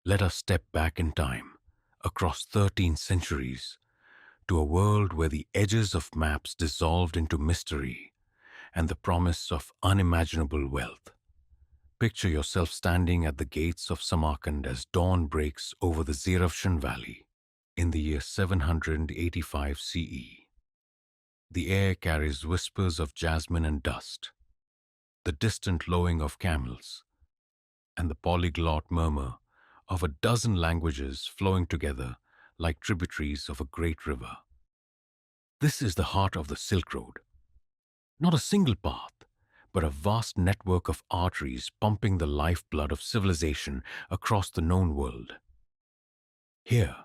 Let us step back in time, across 13 centuries, to a world where the edges of maps dissolved into mystery and the promise of unimaginable wealth. Picture yourself standing at the gates of Samarkand as dawn breaks over the Zeravshan Valley in the year 785 CE. The air carries whispers of jasmine and dust, the distant lowing of camels, and the polyglot murmur of a dozen languages flowing together like tributaries of a great river. This is the heart of the Silk Road. Not a single path, but a vast network of arteries pumping the lifeblood of civilization across the known world. Here,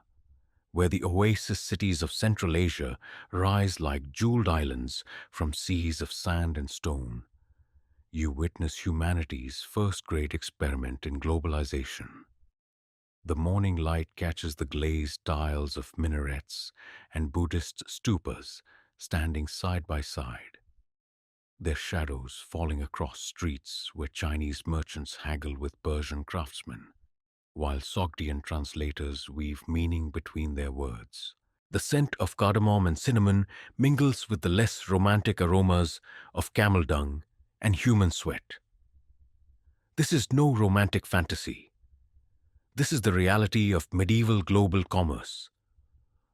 where the oasis cities of Central Asia rise like jeweled islands from seas of sand and stone, you witness humanity's first great experiment in globalization. The morning light catches the glazed tiles of minarets and Buddhist stupas standing side by side, their shadows falling across streets where Chinese merchants haggle with Persian craftsmen, while Sogdian translators weave meaning between their words. The scent of cardamom and cinnamon mingles with the less romantic aromas of camel dung and human sweat. This is no romantic fantasy. This is the reality of medieval global commerce,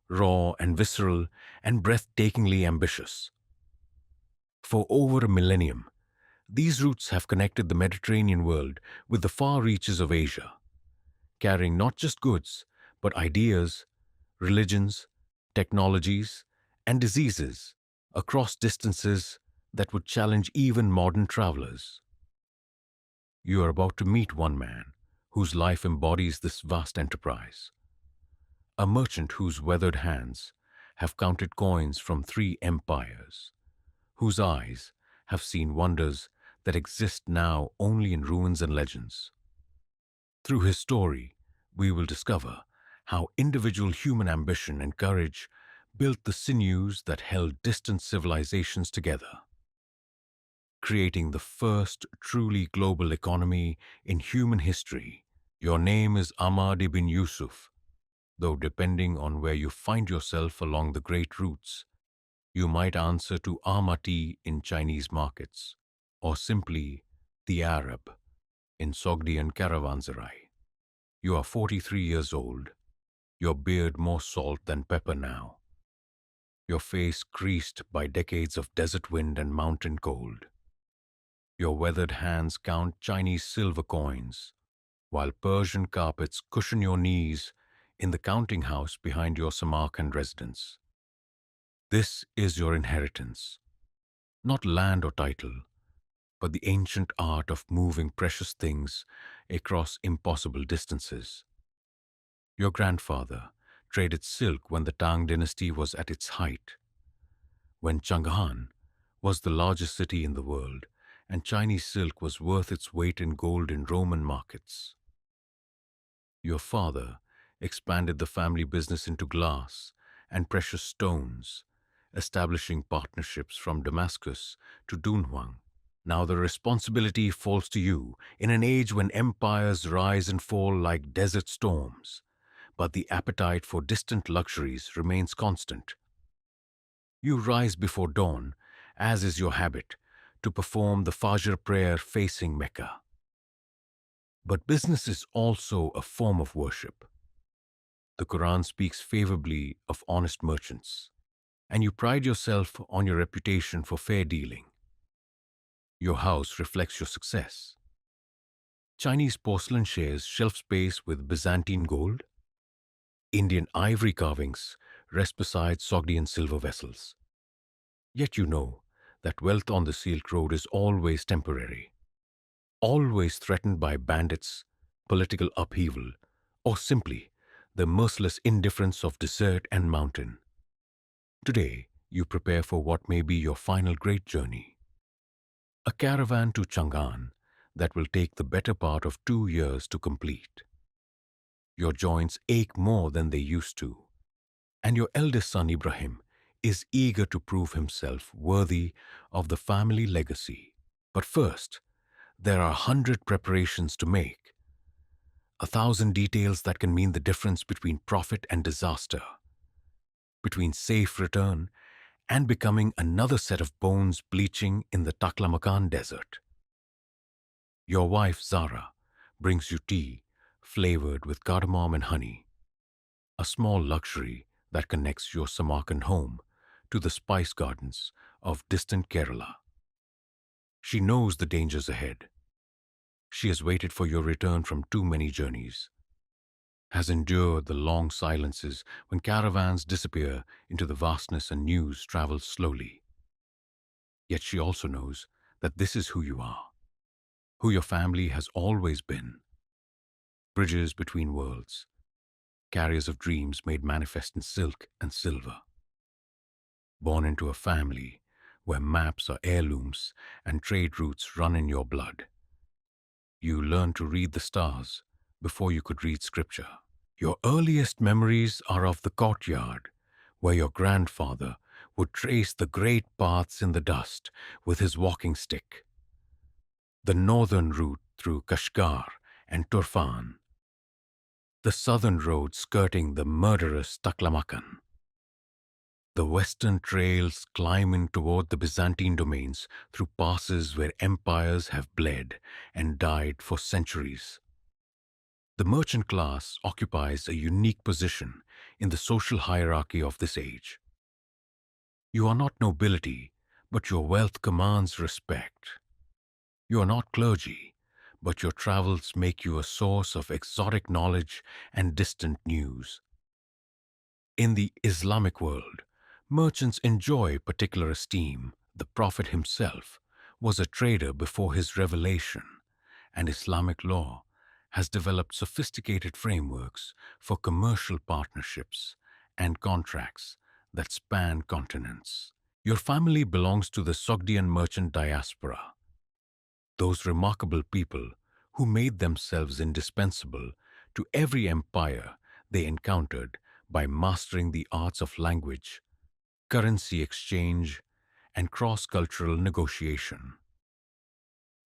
raw and visceral and breathtakingly ambitious. For over a millennium, these routes have connected the Mediterranean world with the far reaches of Asia, carrying not just goods, but ideas, religions, technologies, and diseases across distances that would challenge even modern travelers. You are about to meet one man whose life embodies this vast enterprise, a merchant whose weathered hands have counted coins from three empires, whose eyes have seen wonders that exist now only in ruins and legends. Through his story, we will discover how individual human ambition and courage built the sinews that held distant civilizations together, creating the first truly global economy in human history. Your name is Ahmad ibn Yusuf, though depending on where you find yourself along the great routes, you might answer to Ahmati in Chinese markets, or simply the Arab in Sogdian caravanserai. You are 43 years old, your beard more salt than pepper now, your face creased by decades of desert wind and mountain cold. Your weathered hands count Chinese silver coins, while Persian carpets cushion your knees in the counting house behind your Samarkand residence. This is your inheritance, not land or title, but the ancient art of moving precious things across impossible distances. Your grandfather traded silk when the Tang dynasty was at its height, when Chang'an was the largest city in the world and Chinese silk was worth its weight in gold in Roman markets. Your father expanded the family business into glass and precious stones, establishing partnerships from Damascus to Dunhuang. Now the responsibility falls to you in an age when empires rise and fall like desert storms, but the appetite for distant luxuries remains constant. You rise before dawn, as is your habit, to perform the Fajr prayer facing Mecca. But business is also a form of worship. The Quran speaks favorably of honest merchants, and you pride yourself on your reputation for fair dealing. Your house reflects your success. Chinese porcelain shares shelf space with Byzantine gold. Indian ivory carvings rest beside Sogdian silver vessels. Yet you know that wealth on the Silk Road is always temporary, always threatened by bandits, political upheaval, or simply the merciless indifference of desert and mountain. Today, you prepare for what may be your final great journey, a caravan to Chang'an that will take the better part of 2 years to complete. Your joints ache more than they used to, and your eldest son Ibrahim is eager to prove himself worthy of the family legacy. But first, there are 100 preparations to make. 1,000 details that can mean the difference between profit and disaster, between safe return and becoming another set of bones bleaching in the Taklamakan desert. Your wife, Zara, brings you tea flavored with cardamom and honey, a small luxury that connects your Samarkand home to the spice gardens of distant Kerala. She knows the dangers ahead. She has waited for your return from too many journeys, has endured the long silences when caravans disappear into the vastness and news travels slowly. Yet she also knows that this is who you are, who your family has always been. Bridges between worlds, carriers of dreams made manifest in silk and silver. Born into a family where maps are heirlooms and trade routes run in your blood. You learn to read the stars before you could read scripture. Your earliest memories are of the courtyard where your grandfather would trace the great paths in the dust with his walking stick. The northern route through Kashgar and Turfan. The southern road skirting the murderous Taklamakan. The western trails climbing toward the Byzantine domains through passes where empires have bled and died for centuries. The merchant class occupies a unique position in the social hierarchy of this age. You are not nobility, but your wealth commands respect. You are not clergy, but your travels make you a source of exotic knowledge and distant news. In the Islamic world, merchants enjoy particular esteem. The Prophet himself was a trader before his revelation, and Islamic law has developed sophisticated frameworks for commercial partnerships and contracts that span continents. Your family belongs to the Sogdian merchant diaspora, those remarkable people who made themselves indispensable to every empire they encountered by mastering the arts of language, currency exchange, and cross-cultural negotiation.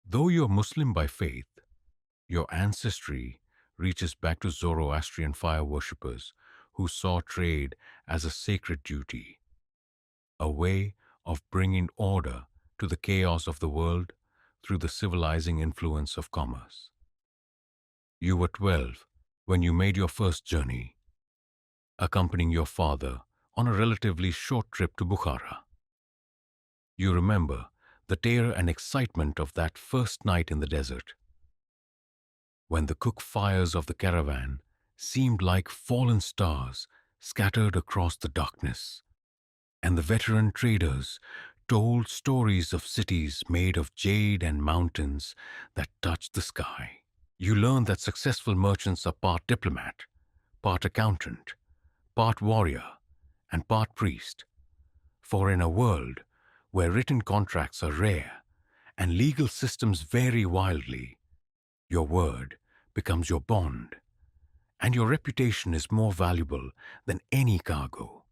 Though you're Muslim by faith, your ancestry reaches back to Zoroastrian fire worshippers who saw trade as a sacred duty, a way of bringing order to the chaos of the world through the civilizing influence of commerce. You were 12 when you made your first journey, accompanying your father on a relatively short trip to Bukhara. You remember the terror and excitement of that first night in the desert, when the cook fires of the caravan seemed like fallen stars scattered across the darkness, and the veteran traders told stories of cities made of jade and mountains that touched the sky. You learned that successful merchants are part diplomat, part accountant, part warrior, and part priest. For in a world where written contracts are rare and legal systems vary wildly, your word becomes your bond, and your reputation is more valuable than any cargo.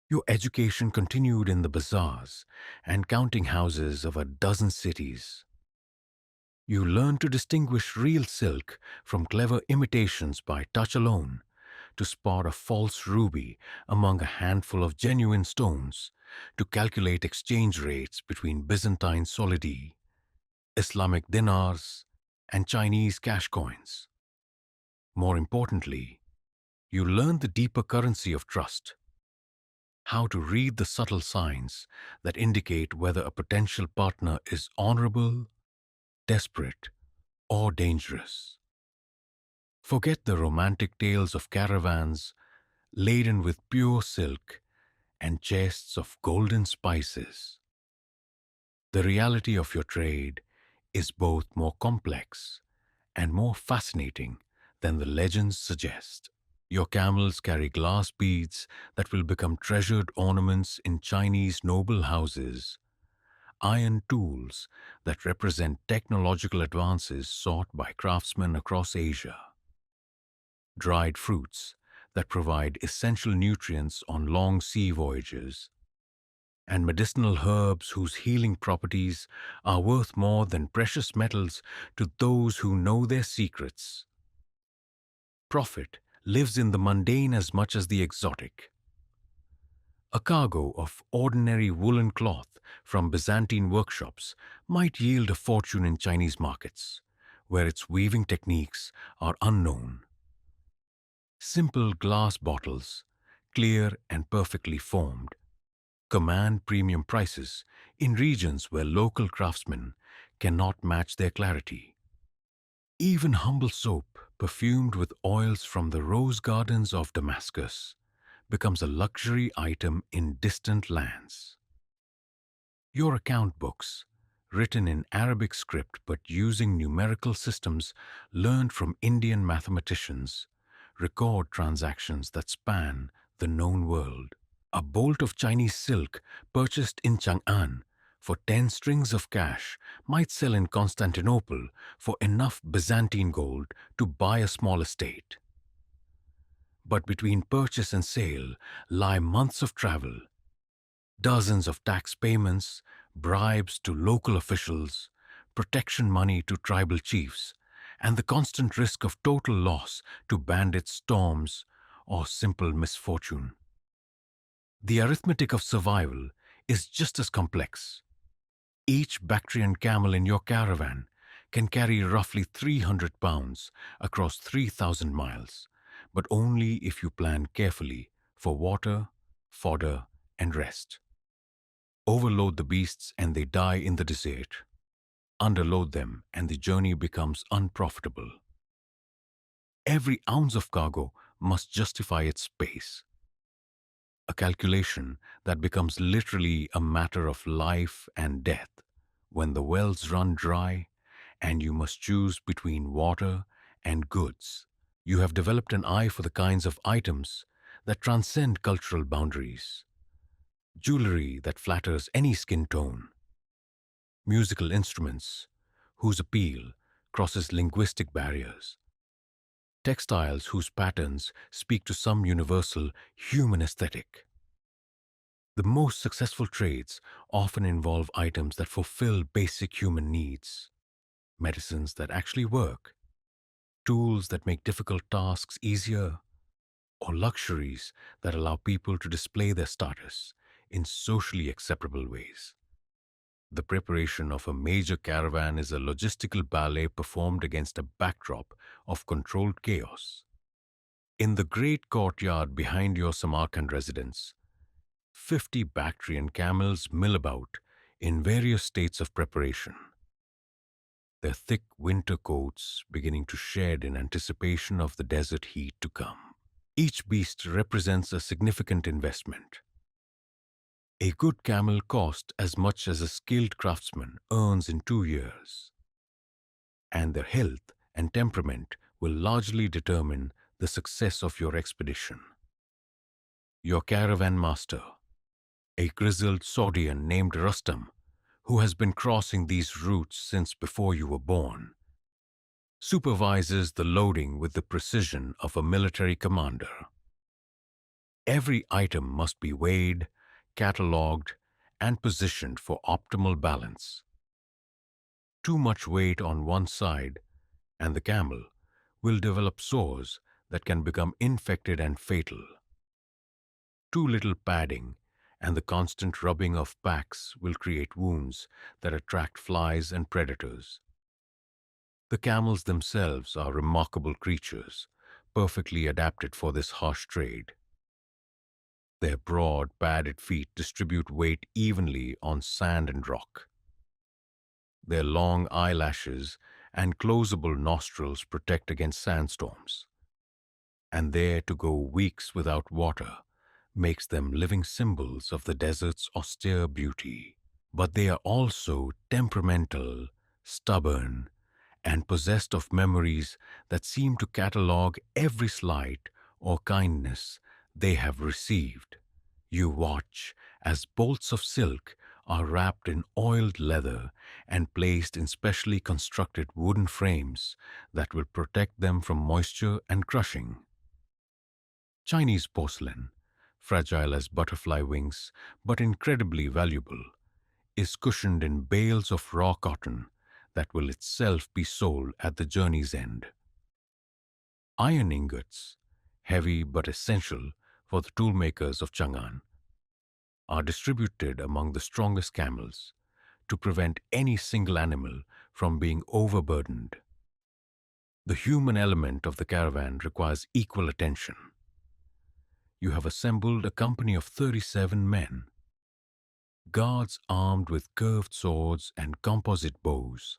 Your education continued in the bazaars and counting houses of a dozen cities. You learned to distinguish real silk from clever imitations by touch alone, to spot a false ruby among a handful of genuine stones, to calculate exchange rates between Byzantine solidi, Islamic dinars, and Chinese cash coins. More importantly, you learned the deeper currency of trust, how to read the subtle signs that indicate whether a potential partner is honorable, desperate, or dangerous. Forget the romantic tales of caravans laden with pure silk and chests of golden spices. The reality of your trade is both more complex and more fascinating than the legends suggest. Your camels carry glass beads that will become treasured ornaments in Chinese noble houses, iron tools that represent technological advances sought by craftsmen across Asia, dried fruits that provide essential nutrients on long sea voyages, and medicinal herbs whose healing properties are worth more than precious metals to those who know their secrets. profit lives in the mundane as much as the exotic. A cargo of ordinary woolen cloth from Byzantine workshops might yield a fortune in Chinese markets, where its weaving techniques are unknown. Simple glass bottles, clear and perfectly formed, command premium prices in regions where local craftsmen cannot match their clarity. Even humble soap, perfumed with oils from the rose gardens of Damascus, becomes a luxury item in distant lands. Your account books, written in Arabic script but using numerical systems learned from Indian mathematicians, record transactions that span the known world. A bolt of Chinese silk purchased in Chang'an for 10 strings of cash might sell in Constantinople for enough Byzantine gold to buy a small estate. But between purchase and sale lie months of travel, dozens of tax payments, bribes to local officials, protection money to tribal chiefs, and the constant risk of total loss to bandit storms or simple misfortune. The arithmetic of survival is just as complex. Each Bactrian camel in your caravan can carry roughly 300 pounds across 3,000 miles, but only if you plan carefully for water, fodder, and rest. Overload the beasts and they die in the desert. Underload them and the journey becomes unprofitable. Every ounce of cargo must justify its space. A calculation that becomes literally a matter of life and death when the wells run dry and you must choose between water and goods. You have developed an eye for the kinds of items that transcend cultural boundaries. Jewelry that flatters any skin tone. Musical instruments whose appeal crosses linguistic barriers. Textiles whose patterns speak to some universal human aesthetic. The most successful trades often involve items that fulfill basic human needs, medicines that actually work, tools that make difficult tasks easier, or luxuries that allow people to display their status in socially acceptable ways. The preparation of a major caravan is a logistical ballet performed against a backdrop of controlled chaos. In the great courtyard behind your Samarkand residence, 50 Bactrian camels mill about in various states of preparation, their thick winter coats beginning to shed in anticipation of the desert heat to come. Each beast represents a significant investment. A good camel costs as much as a skilled craftsman earns in 2 years, and their health and temperament will largely determine the success of your expedition. Your caravan master, a grizzled Saudian named Rustam, who has been crossing these routes since before you were born, supervises the loading with the precision of a military commander. Every item must be weighed, catalogued, and positioned for optimal balance. Too much weight on one side, and the camel will develop sores that can become infected and fatal. Too little padding, and the constant rubbing of packs will create wounds that attract flies and predators. The camels themselves are remarkable creatures, perfectly adapted for this harsh trade. Their broad, padded feet distribute weight evenly on sand and rock. Their long eyelashes and closable nostrils protect against sandstorms. And there to go weeks without water makes them living symbols of the desert's austere beauty. But they are also temperamental, stubborn, and possessed of memories that seem to catalogue every slight or kindness they have received. You watch as bolts of silk are wrapped in oiled leather and placed in specially constructed wooden frames that will protect them from moisture and crushing. Chinese porcelain, fragile as butterfly wings but incredibly valuable, is cushioned in bales of raw cotton that will itself be sold at the journey's end. Iron ingots, heavy but essential for the toolmakers of Chang'an, are distributed among the strongest camels to prevent any single animal from being overburdened. The human element of the caravan requires equal attention. You have assembled a company of 37 men, guards armed with curved swords and composite bows,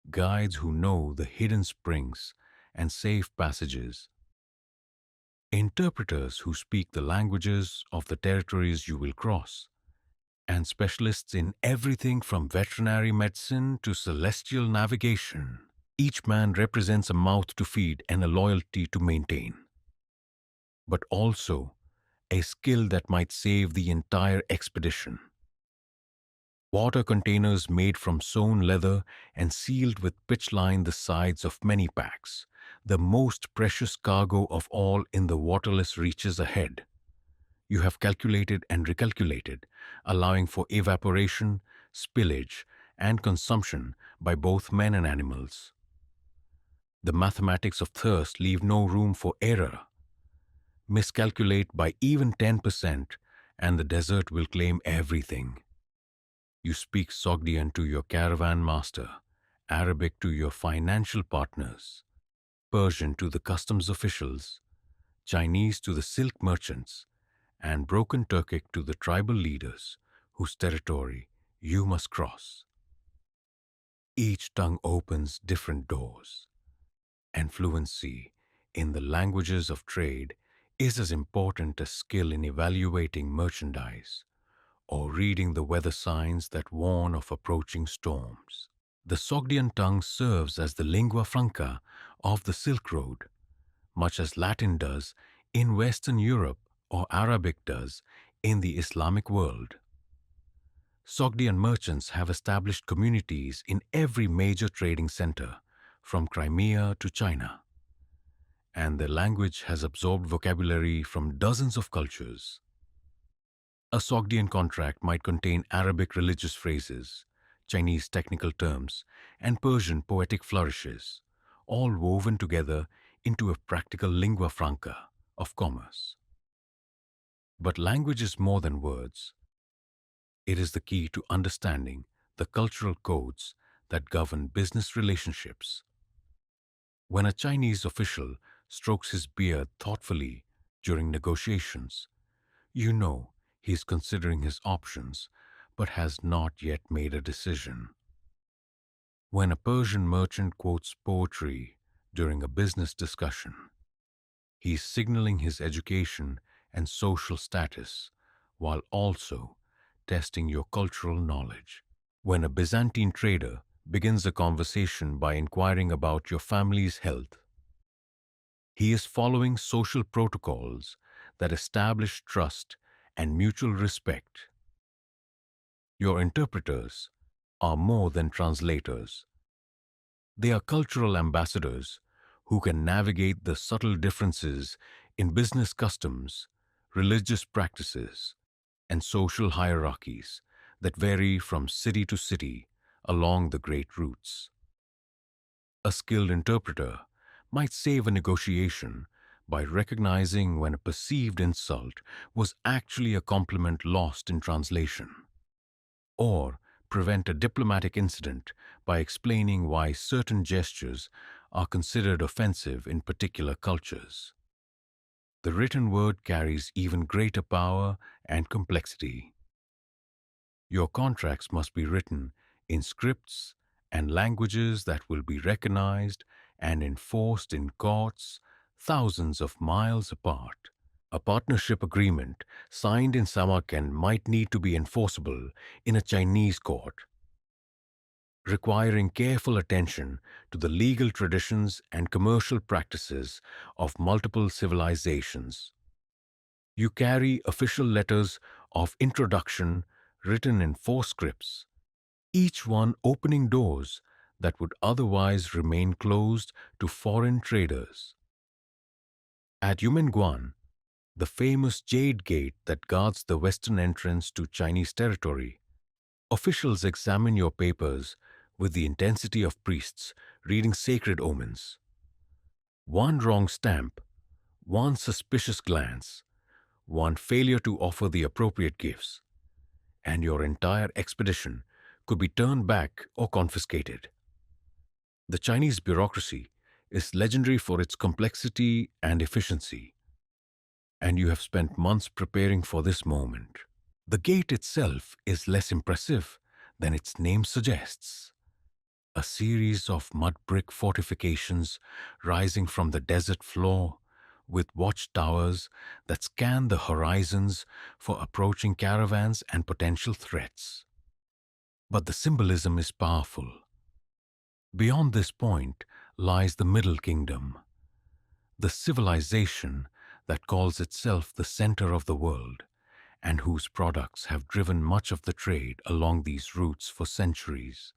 guides who know the hidden springs and safe passages, interpreters who speak the languages of the territories you will cross, and specialists in everything from veterinary medicine to celestial navigation. Each man represents a mouth to feed and a loyalty to maintain, but also a skill that might save the entire expedition. Water containers made from sewn leather and sealed with pitch line the sides of many packs, the most precious cargo of all in the waterless reaches ahead. You have calculated and recalculated, allowing for evaporation, spillage, and consumption by both men and animals. The mathematics of thirst leave no room for error. Miscalculate by even 10%, and the desert will claim everything. You speak Sogdian to your caravan master, Arabic to your financial partners, Persian to the customs officials, Chinese to the silk merchants, and broken Turkic to the tribal leaders whose territory you must cross. Each tongue opens different doors, and fluency in the languages of trade is as important as skill in evaluating merchandise or reading the weather signs that warn of approaching storms. The Sogdian tongue serves as the lingua franca of the Silk Road, much as Latin does in Western Europe or Arabic does in the Islamic world. Sogdian merchants have established communities in every major trading center, from Crimea to China, and their language has absorbed vocabulary from dozens of cultures. A Sogdian contract might contain Arabic religious phrases, Chinese technical terms, and Persian poetic flourishes, all woven together into a practical lingua franca of commerce. But language is more than words. It is the key to understanding the cultural codes that govern business relationships. When a Chinese official strokes his beard thoughtfully during negotiations, you know he is considering his options but has not yet made a decision. When a Persian merchant quotes poetry during a business discussion, he is signaling his education and social status while also testing your cultural knowledge. When a Byzantine trader begins a conversation by inquiring about your family's health, he is following social protocols that establish trust and mutual respect. Your interpreters are more than translators. They are cultural ambassadors who can navigate the subtle differences in business customs, religious practices, and social hierarchies that vary from city to city along the great routes. A skilled interpreter might save a negotiation by recognizing when a perceived insult was actually a compliment lost in translation, or prevent a diplomatic incident by explaining why certain gestures are considered offensive in particular cultures. The written word carries even greater power and complexity. Your contracts must be written in scripts and languages that will be recognized and enforced in courts thousands of miles apart. A partnership agreement signed in Samarkand might need to be enforceable in a Chinese court, requiring careful attention to the legal traditions and commercial practices of multiple civilizations. You carry official letters of introduction written in 4 scripts, each one opening doors that would otherwise remain closed to foreign traders. At Yumenguan, the famous Jade Gate that guards the western entrance to Chinese territory, officials examine your papers with the intensity of priests reading sacred omens. One wrong stamp, one suspicious glance, one failure to offer the appropriate gifts, and your entire expedition could be turned back or confiscated. The Chinese bureaucracy is legendary for its complexity and efficiency, and you have spent months preparing for this moment. The gate itself is less impressive than its name suggests. A series of mud brick fortifications rising from the desert floor with watchtowers that scan the horizons for approaching caravans and potential threats. But the symbolism is powerful. Beyond this point lies the Middle Kingdom, the civilization that calls itself the center of the world and whose products have driven much of the trade along these routes for centuries.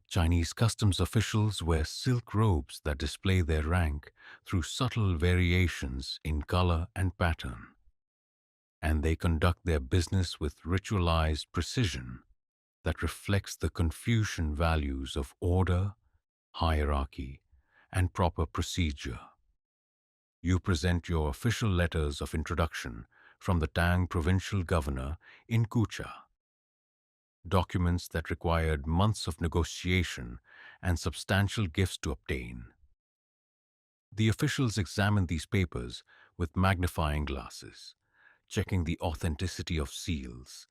Chinese customs officials wear silk robes that display their rank through subtle variations in color and pattern, and they conduct their business with ritualized precision that reflects the Confucian values of order, hierarchy, and proper procedure. You present your official letters of introduction from the Tang provincial governor in Kucha, documents that required months of negotiation and substantial gifts to obtain. The officials examine these papers with magnifying glasses, checking the authenticity of seals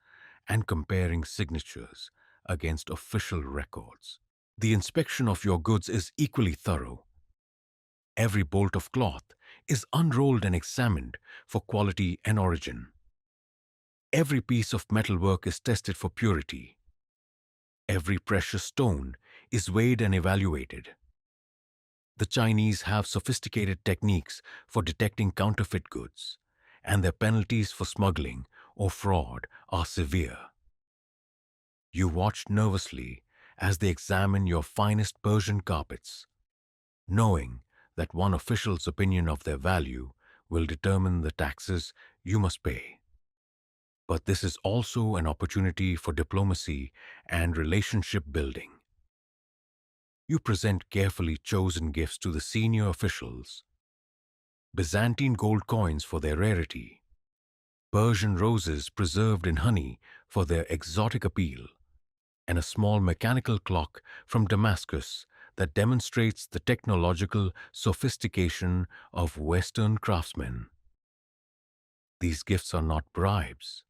and comparing signatures against official records. The inspection of your goods is equally thorough. Every bolt of cloth is unrolled and examined for quality and origin. Every piece of metalwork is tested for purity. Every precious stone is weighed and evaluated. The Chinese have sophisticated techniques for detecting counterfeit goods, and their penalties for smuggling or fraud are severe. You watch nervously as they examine your finest Persian carpets, knowing that one official's opinion of their value will determine the taxes you must pay. But this is also an opportunity for diplomacy and relationship building. You present carefully chosen gifts to the senior officials: Byzantine gold coins for their rarity, Persian roses preserved in honey for their exotic appeal, and a small mechanical clock from Damascus that demonstrates the technological sophistication of Western craftsmen. These gifts are not bribes.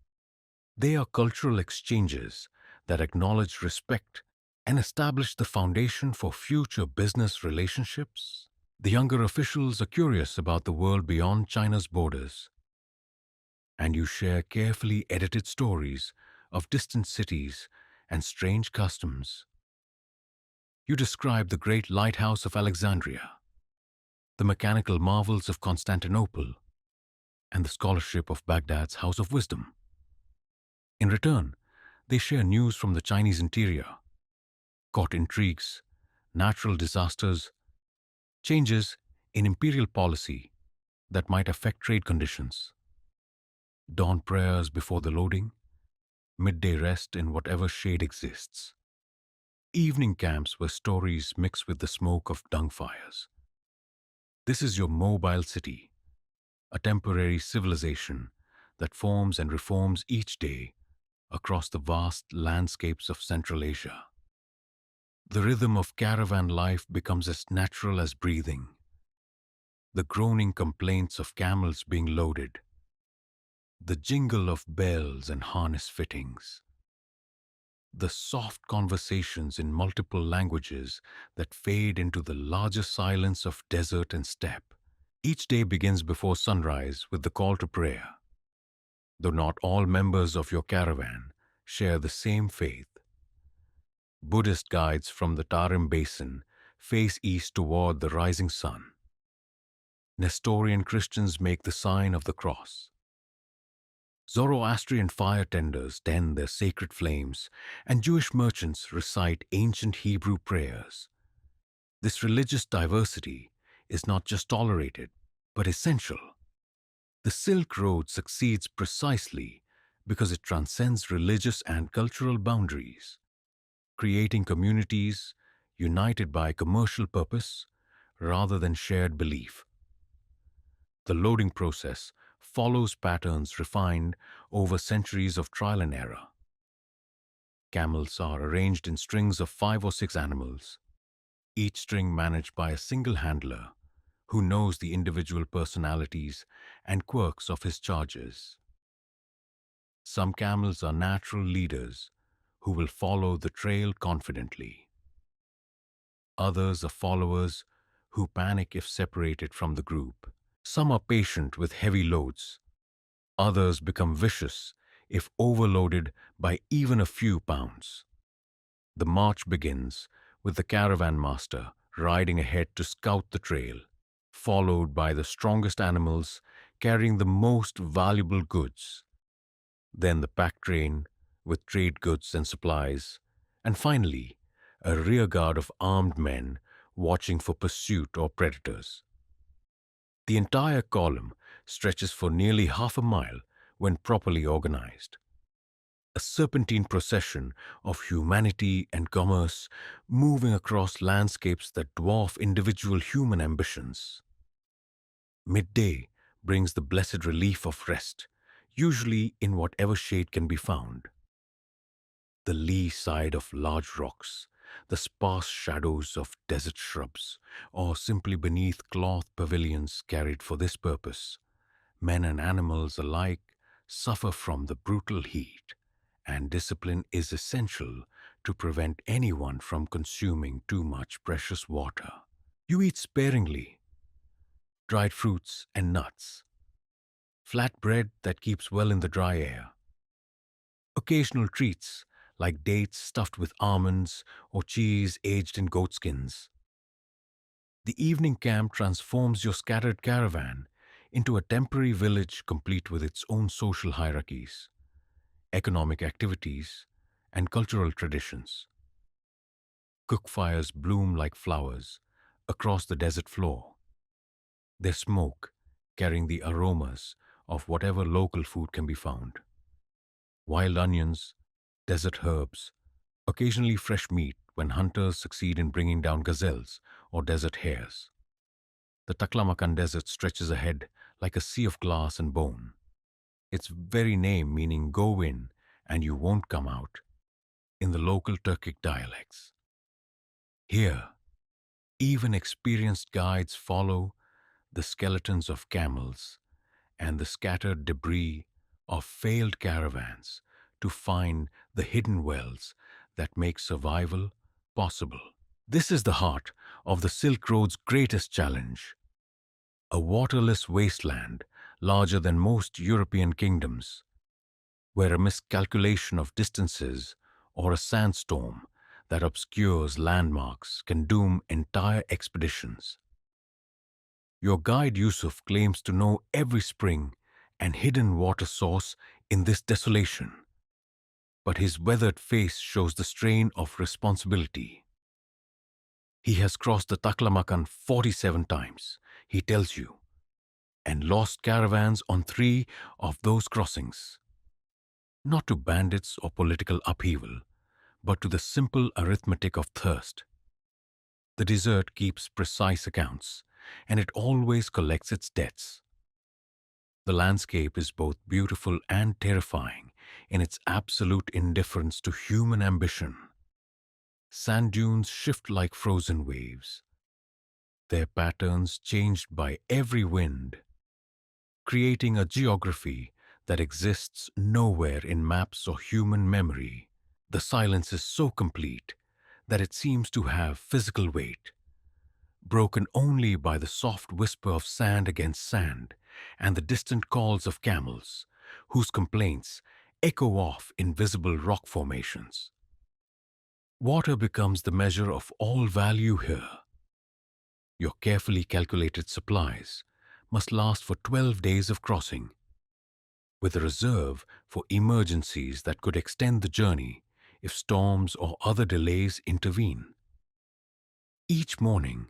They are cultural exchanges that acknowledge respect and establish the foundation for future business relationships. The younger officials are curious about the world beyond China's borders, and you share carefully edited stories of distant cities and strange customs. You describe the great lighthouse of Alexandria, the mechanical marvels of Constantinople, and the scholarship of Baghdad's House of Wisdom. In return, they share news from the Chinese interior: court intrigues, natural disasters, changes in imperial policy that might affect trade conditions, dawn prayers before the loading, midday rest in whatever shade exists, evening camps where stories mix with the smoke of dung fires. This is your mobile city, a temporary civilization that forms and reforms each day across the vast landscapes of Central Asia. The rhythm of caravan life becomes as natural as breathing. The groaning complaints of camels being loaded, the jingle of bells and harness fittings, the soft conversations in multiple languages that fade into the larger silence of desert and steppe. Each day begins before sunrise with the call to prayer. Though not all members of your caravan share the same faith, Buddhist guides from the Tarim Basin face east toward the rising sun. Nestorian Christians make the sign of the cross. Zoroastrian fire tenders tend their sacred flames, and Jewish merchants recite ancient Hebrew prayers. This religious diversity is not just tolerated, but essential. The Silk Road succeeds precisely because it transcends religious and cultural boundaries, creating communities united by commercial purpose rather than shared belief. The loading process follows patterns refined over centuries of trial and error. Camels are arranged in strings of 5 or 6 animals, each string managed by a single handler who knows the individual personalities and quirks of his charges. Some camels are natural leaders who will follow the trail confidently. Others are followers who panic if separated from the group. Some are patient with heavy loads. Others become vicious if overloaded by even a few pounds. The march begins with the caravan master riding ahead to scout the trail, followed by the strongest animals carrying the most valuable goods. Then the pack train with trade goods and supplies, and finally, a rear guard of armed men watching for pursuit or predators. The entire column stretches for nearly half a mile when properly organized. A serpentine procession of humanity and commerce moving across landscapes that dwarf individual human ambitions. Midday brings the blessed relief of rest, usually in whatever shade can be found. The lee side of large rocks, the sparse shadows of desert shrubs, or simply beneath cloth pavilions carried for this purpose. Men and animals alike suffer from the brutal heat, and discipline is essential to prevent anyone from consuming too much precious water. You eat sparingly, dried fruits and nuts, flat bread that keeps well in the dry air, occasional treats like dates stuffed with almonds or cheese aged in goatskins. The evening camp transforms your scattered caravan into a temporary village complete with its own social hierarchies, economic activities, and cultural traditions. Cook fires bloom like flowers across the desert floor, their smoke carrying the aromas of whatever local food can be found. Wild onions, desert herbs, occasionally fresh meat when hunters succeed in bringing down gazelles or desert hares. The Taklamakan Desert stretches ahead like a sea of glass and bone, its very name meaning go in and you won't come out in the local Turkic dialects. Here, even experienced guides follow the skeletons of camels and the scattered debris of failed caravans to find the hidden wells that make survival possible. This is the heart of the Silk Road's greatest challenge, a waterless wasteland larger than most European kingdoms, where a miscalculation of distances or a sandstorm that obscures landmarks can doom entire expeditions. Your guide Yusuf claims to know every spring and hidden water source in this desolation, but his weathered face shows the strain of responsibility. He has crossed the Taklamakan 47 times, he tells you, and lost caravans on 3 of those crossings. Not to bandits or political upheaval, but to the simple arithmetic of thirst. The desert keeps precise accounts, and it always collects its debts. The landscape is both beautiful and terrifying in its absolute indifference to human ambition. Sand dunes shift like frozen waves, their patterns changed by every wind, creating a geography that exists nowhere in maps or human memory. The silence is so complete that it seems to have physical weight, broken only by the soft whisper of sand against sand and the distant calls of camels, whose complaints echo off invisible rock formations. Water becomes the measure of all value here. Your carefully calculated supplies must last for 12 days of crossing, with a reserve for emergencies that could extend the journey if storms or other delays intervene. Each morning,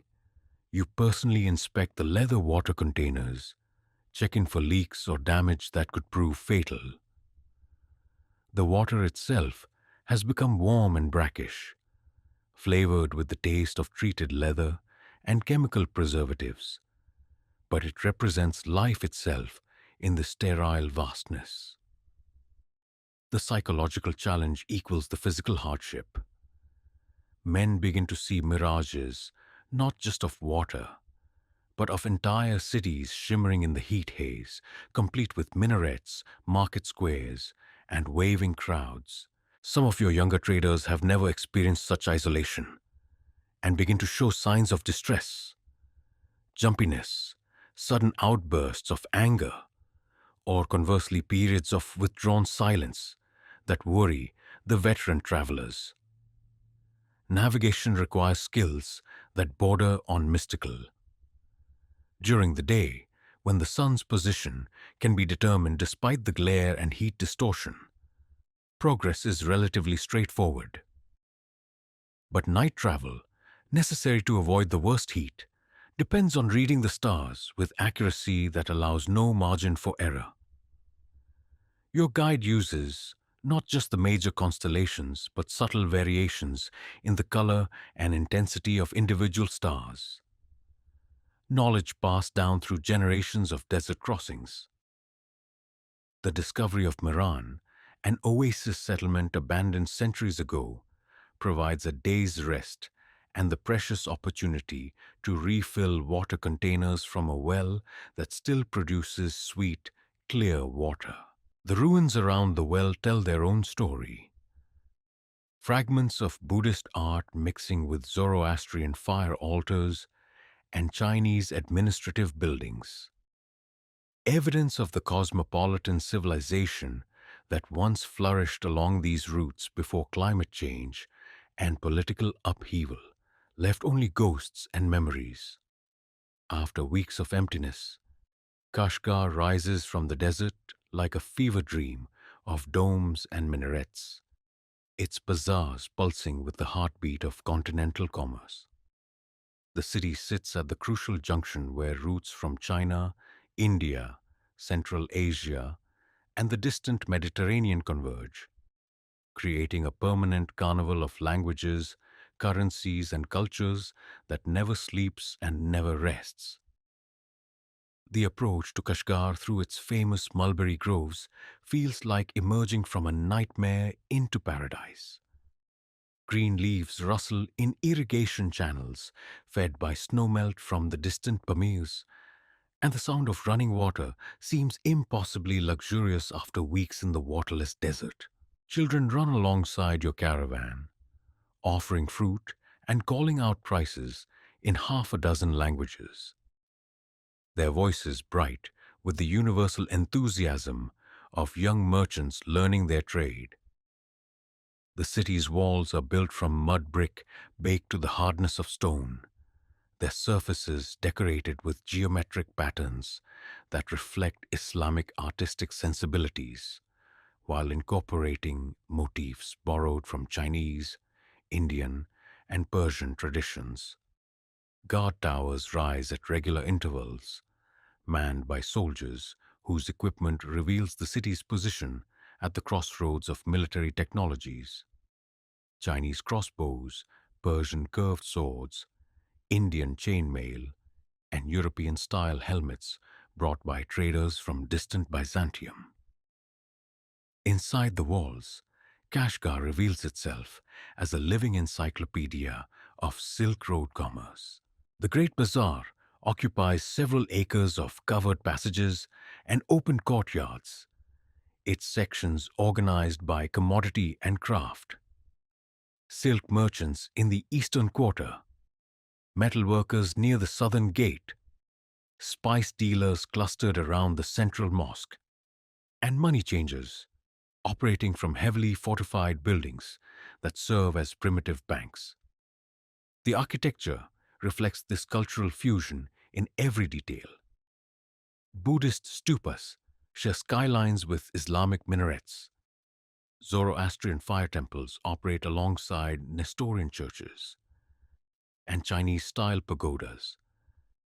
you personally inspect the leather water containers, checking for leaks or damage that could prove fatal. The water itself has become warm and brackish, flavored with the taste of treated leather and chemical preservatives, but it represents life itself in the sterile vastness. The psychological challenge equals the physical hardship. Men begin to see mirages, not just of water, but of entire cities shimmering in the heat haze, complete with minarets, market squares, and waving crowds. Some of your younger traders have never experienced such isolation and begin to show signs of distress, jumpiness, sudden outbursts of anger, or conversely periods of withdrawn silence that worry the veteran travelers. Navigation requires skills that border on mystical. During the day, when the sun's position can be determined despite the glare and heat distortion, progress is relatively straightforward. But night travel, necessary to avoid the worst heat, depends on reading the stars with accuracy that allows no margin for error. Your guide uses not just the major constellations, but subtle variations in the color and intensity of individual stars. Knowledge passed down through generations of desert crossings. The discovery of Meran, an oasis settlement abandoned centuries ago, provides a day's rest and the precious opportunity to refill water containers from a well that still produces sweet, clear water. The ruins around the well tell their own story. Fragments of Buddhist art mixing with Zoroastrian fire altars and Chinese administrative buildings. Evidence of the cosmopolitan civilization that once flourished along these routes before climate change and political upheaval left only ghosts and memories. After weeks of emptiness, Kashgar rises from the desert like a fever dream of domes and minarets, its bazaars pulsing with the heartbeat of continental commerce. The city sits at the crucial junction where routes from China, India, Central Asia, and the distant Mediterranean converge, creating a permanent carnival of languages, currencies, and cultures that never sleeps and never rests. The approach to Kashgar through its famous mulberry groves feels like emerging from a nightmare into paradise. Green leaves rustle in irrigation channels fed by snowmelt from the distant Pamirs, and the sound of running water seems impossibly luxurious after weeks in the waterless desert. Children run alongside your caravan, offering fruit and calling out prices in half a dozen languages. Their voices bright with the universal enthusiasm of young merchants learning their trade. The city's walls are built from mud brick baked to the hardness of stone, their surfaces decorated with geometric patterns that reflect Islamic artistic sensibilities, while incorporating motifs borrowed from Chinese, Indian, and Persian traditions. Guard towers rise at regular intervals, manned by soldiers whose equipment reveals the city's position at the crossroads of military technologies. Chinese crossbows, Persian curved swords, Indian chainmail, and European-style helmets brought by traders from distant Byzantium. Inside the walls, Kashgar reveals itself as a living encyclopedia of Silk Road commerce. The Great Bazaar occupies several acres of covered passages and open courtyards, its sections organized by commodity and craft. Silk merchants in the eastern quarter, metal workers near the southern gate, spice dealers clustered around the central mosque, and money changers operating from heavily fortified buildings that serve as primitive banks. The architecture reflects this cultural fusion in every detail. Buddhist stupas share skylines with Islamic minarets. Zoroastrian fire temples operate alongside Nestorian churches, and Chinese-style pagodas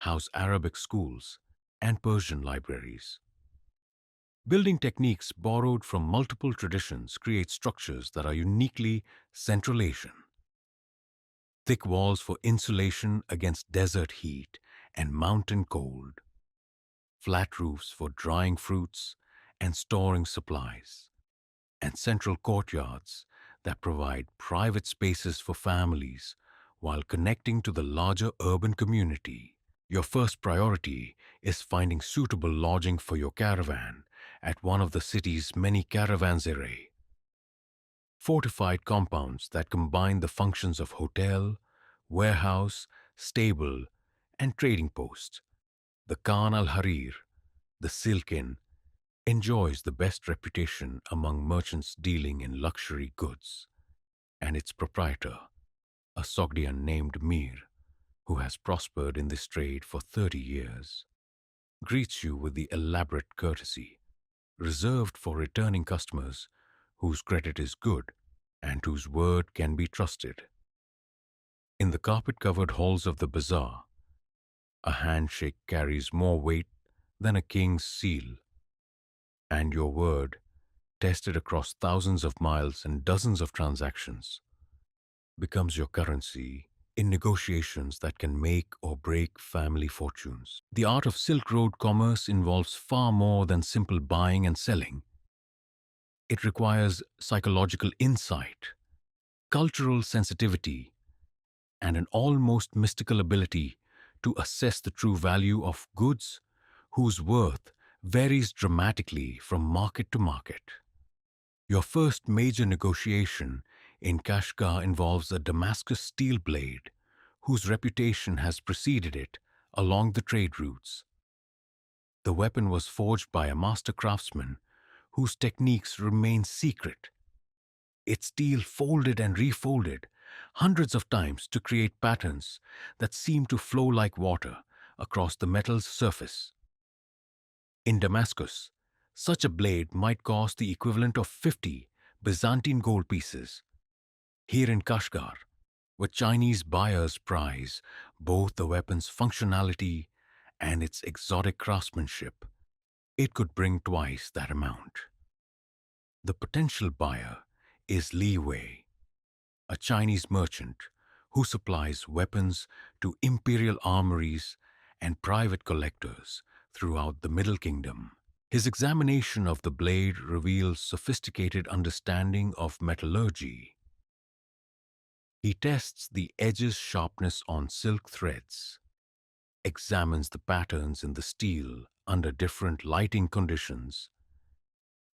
house Arabic schools and Persian libraries. Building techniques borrowed from multiple traditions create structures that are uniquely Central Asian. thick walls for insulation against desert heat and mountain cold, flat roofs for drying fruits and storing supplies, and central courtyards that provide private spaces for families while connecting to the larger urban community. Your first priority is finding suitable lodging for your caravan at one of the city's many caravanserai, fortified compounds that combine the functions of hotel, warehouse, stable, and trading post. The Khan al Harir, the Silk Inn, enjoys the best reputation among merchants dealing in luxury goods, and its proprietor, a Sogdian named Mir, who has prospered in this trade for 30 years, greets you with the elaborate courtesy reserved for returning customers whose credit is good and whose word can be trusted. In the carpet-covered halls of the bazaar, a handshake carries more weight than a king's seal, and your word, tested across thousands of miles and dozens of transactions, becomes your currency in negotiations that can make or break family fortunes. The art of Silk Road commerce involves far more than simple buying and selling. It requires psychological insight, cultural sensitivity, and an almost mystical ability to assess the true value of goods whose worth varies dramatically from market to market. Your first major negotiation in Kashgar involves a Damascus steel blade whose reputation has preceded it along the trade routes. The weapon was forged by a master craftsman whose techniques remain secret. Its steel folded and refolded hundreds of times to create patterns that seem to flow like water across the metal's surface. In Damascus, such a blade might cost the equivalent of 50 Byzantine gold pieces. Here in Kashgar, where Chinese buyers prize both the weapon's functionality and its exotic craftsmanship, it could bring twice that amount. The potential buyer is Li Wei, a Chinese merchant who supplies weapons to imperial armories and private collectors throughout the Middle Kingdom. His examination of the blade reveals sophisticated understanding of metallurgy. He tests the edge's sharpness on silk threads, examines the patterns in the steel under different lighting conditions,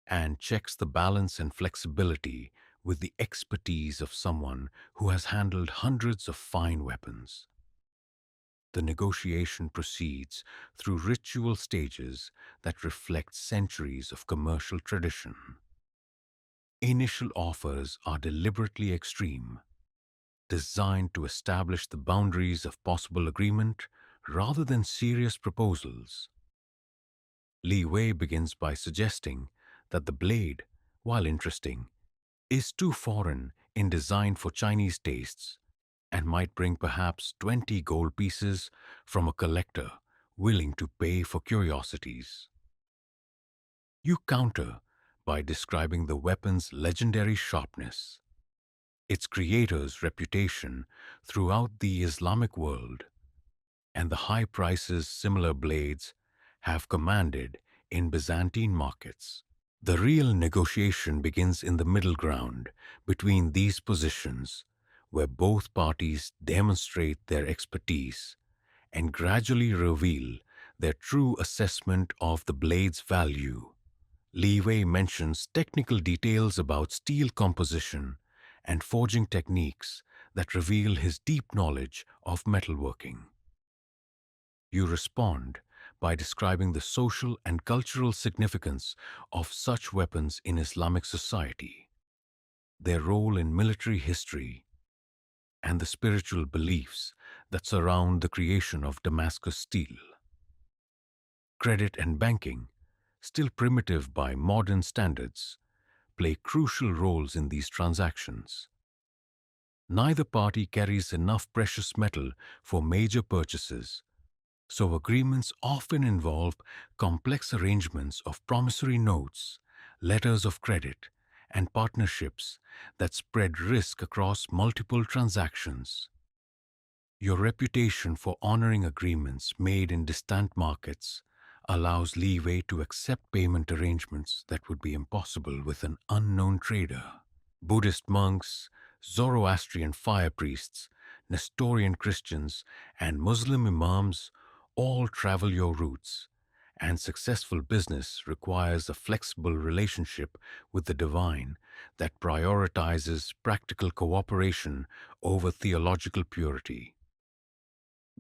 and checks the balance and flexibility with the expertise of someone who has handled hundreds of fine weapons. The negotiation proceeds through ritual stages that reflect centuries of commercial tradition. Initial offers are deliberately extreme, designed to establish the boundaries of possible agreement rather than serious proposals. Li Wei begins by suggesting that the blade, while interesting, is too foreign in design for Chinese tastes and might bring perhaps 20 gold pieces from a collector willing to pay for curiosities. You counter by describing the weapon's legendary sharpness, its creator's reputation throughout the Islamic world, and the high prices similar blades have commanded in Byzantine markets. The real negotiation begins in the middle ground between these positions, where both parties demonstrate their expertise and gradually reveal their true assessment of the blade's value. Li Wei mentions technical details about steel composition and forging techniques that reveal his deep knowledge of metalworking. You respond by describing the social and cultural significance of such weapons in Islamic society, their role in military history, and the spiritual beliefs that surround the creation of Damascus steel. Credit and banking, still primitive by modern standards, play crucial roles in these transactions. Neither party carries enough precious metal for major purchases, so agreements often involve complex arrangements of promissory notes, letters of credit, and partnerships that spread risk across multiple transactions. Your reputation for honoring agreements made in distant markets allows leeway to accept payment arrangements that would be impossible with an unknown trader. Buddhist monks, Zoroastrian fire priests, Nestorian Christians, and Muslim imams all travel your routes, and successful business requires a flexible relationship with the divine that prioritizes practical cooperation over theological purity.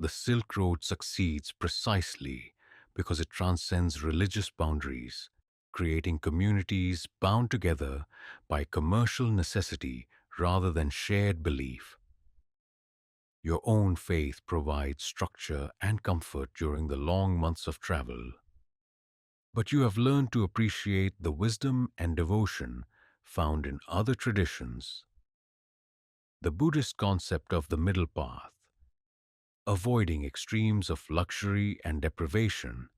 The Silk Road succeeds precisely because it transcends religious boundaries, creating communities bound together by commercial necessity rather than shared belief. Your own faith provides structure and comfort during the long months of travel, but you have learned to appreciate the wisdom and devotion found in other traditions. The Buddhist concept of the middle path, avoiding extremes of luxury and deprivation,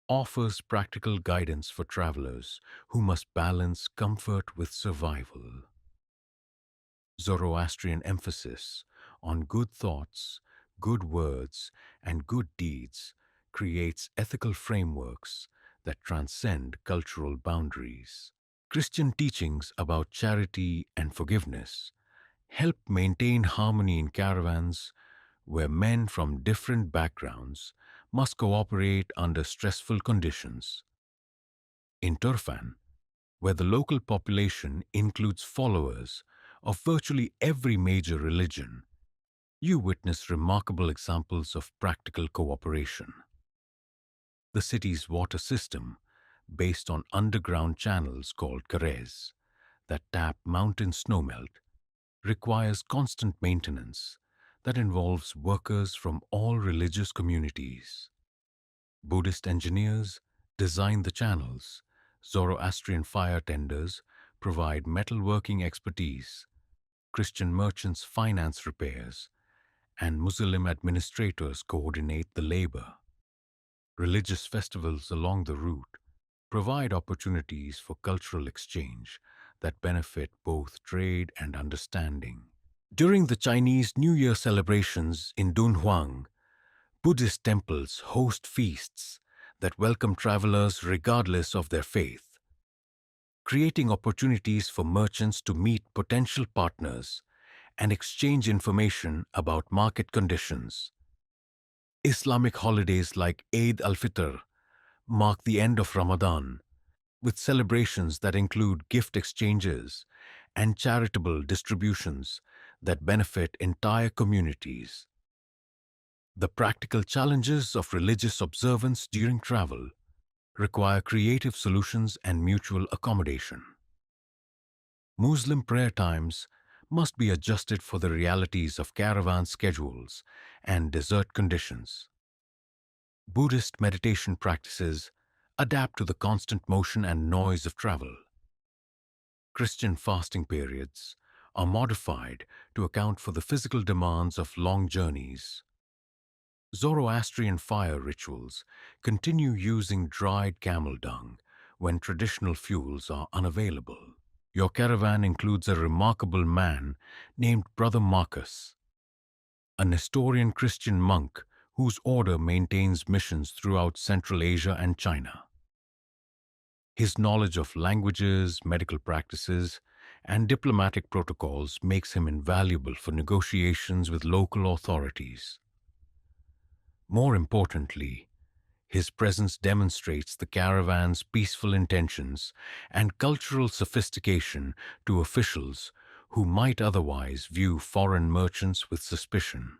offers practical guidance for travelers who must balance comfort with survival. Zoroastrian emphasis on good thoughts, good words, and good deeds creates ethical frameworks that transcend cultural boundaries. Christian teachings about charity and forgiveness help maintain harmony in caravans where men from different backgrounds must cooperate under stressful conditions. In Turfan, where the local population includes followers of virtually every major religion, you witness remarkable examples of practical cooperation. The city's water system, based on underground channels called carets that tap mountain snowmelt, requires constant maintenance that involves workers from all religious communities. Buddhist engineers design the channels, Zoroastrian fire tenders provide metalworking expertise, Christian merchants finance repairs, and Muslim administrators coordinate the labor. Religious festivals along the route provide opportunities for cultural exchange that benefit both trade and understanding. During the Chinese New Year celebrations in Dunhuang, Buddhist temples host feasts that welcome travelers regardless of their faith, creating opportunities for merchants to meet potential partners and exchange information about market conditions. Islamic holidays like Eid al-Fitr mark the end of Ramadan, with celebrations that include gift exchanges and charitable distributions that benefit entire communities. The practical challenges of religious observance during travel require creative solutions and mutual accommodation. Muslim prayer times must be adjusted for the realities of caravan schedules and desert conditions. Buddhist meditation practices adapt to the constant motion and noise of travel. Christian fasting periods are modified to account for the physical demands of long journeys. Zoroastrian fire rituals continue using dried camel dung when traditional fuels are unavailable. Your caravan includes a remarkable man named Brother Marcus, a Nestorian Christian monk whose order maintains missions throughout Central Asia and China. His knowledge of languages, medical practices, and diplomatic protocols makes him invaluable for negotiations with local authorities. More importantly, his presence demonstrates the caravan's peaceful intentions and cultural sophistication to officials who might otherwise view foreign merchants with suspicion.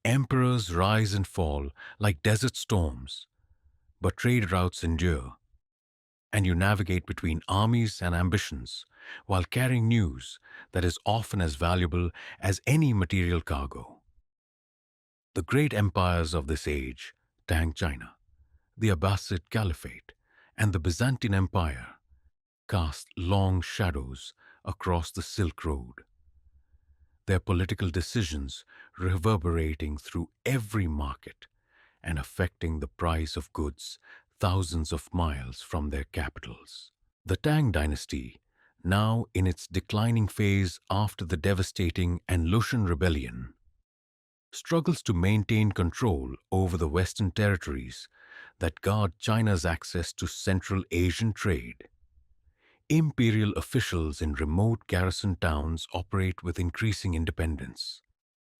Emperors rise and fall like desert storms, but trade routes endure, and you navigate between armies and ambitions while carrying news that is often as valuable as any material cargo. The great empires of this age, Tang China, the Abbasid Caliphate, and the Byzantine Empire, cast long shadows across the Silk Road, their political decisions reverberating through every market and affecting the price of goods thousands of miles from their capitals. The Tang dynasty, now in its declining phase after the devastating An Lushan rebellion, struggles to maintain control over the Western territories that guard China's access to Central Asian trade. Imperial officials in remote garrison towns operate with increasing independence,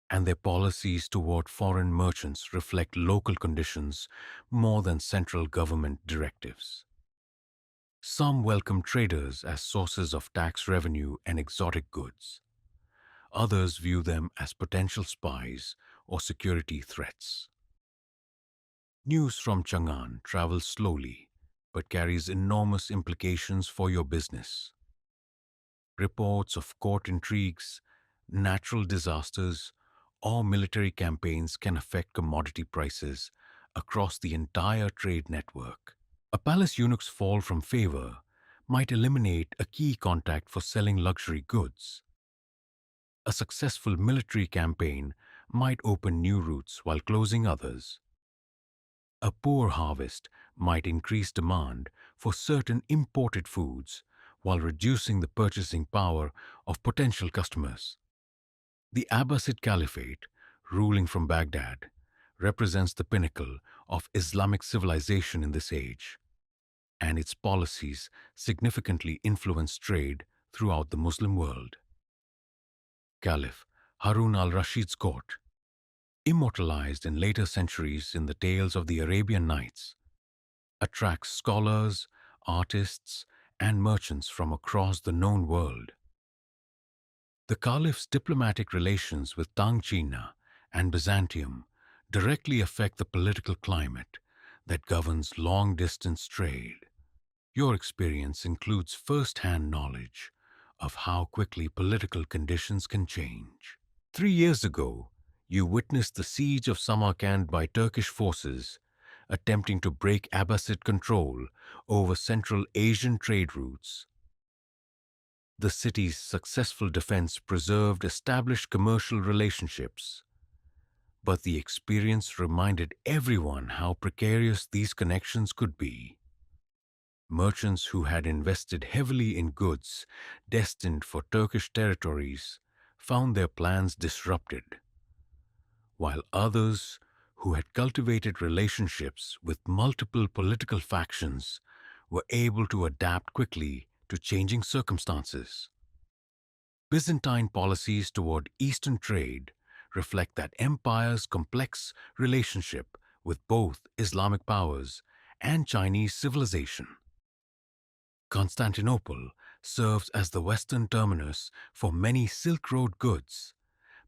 and their policies toward foreign merchants reflect local conditions more than central government directives. Some welcome traders as sources of tax revenue and exotic goods. Others view them as potential spies or security threats. News from Chang'an travels slowly but carries enormous implications for your business. Reports of court intrigues, natural disasters, or military campaigns can affect commodity prices across the entire trade network. A palace eunuch's fall from favor might eliminate a key contact for selling luxury goods. A successful military campaign might open new routes while closing others. A poor harvest might increase demand for certain imported foods while reducing the purchasing power of potential customers. The Abbasid Caliphate, ruling from Baghdad, represents the pinnacle of Islamic civilization in this age, and its policies significantly influenced trade throughout the Muslim world. Caliph Harun al-Rashid's court, immortalized in later centuries in the tales of the Arabian Nights, attracts scholars, artists, and merchants from across the known world. The Caliph's diplomatic relations with Tang China and Byzantium directly affect the political climate that governs long-distance trade. Your experience includes first-hand knowledge of how quickly political conditions can change. 3 years ago, you witnessed the siege of Samarkand by Turkish forces attempting to break Abbasid control over Central Asian trade routes. The city's successful defense preserved established commercial relationships, but the experience reminded everyone how precarious these connections could be. Merchants who had invested heavily in goods destined for Turkish territories found their plans disrupted, while others who had cultivated relationships with multiple political factions were able to adapt quickly to changing circumstances. Byzantine policies toward Eastern trade reflect that empire's complex relationship with both Islamic powers and Chinese civilization. Constantinople serves as the western terminus for many Silk Road goods,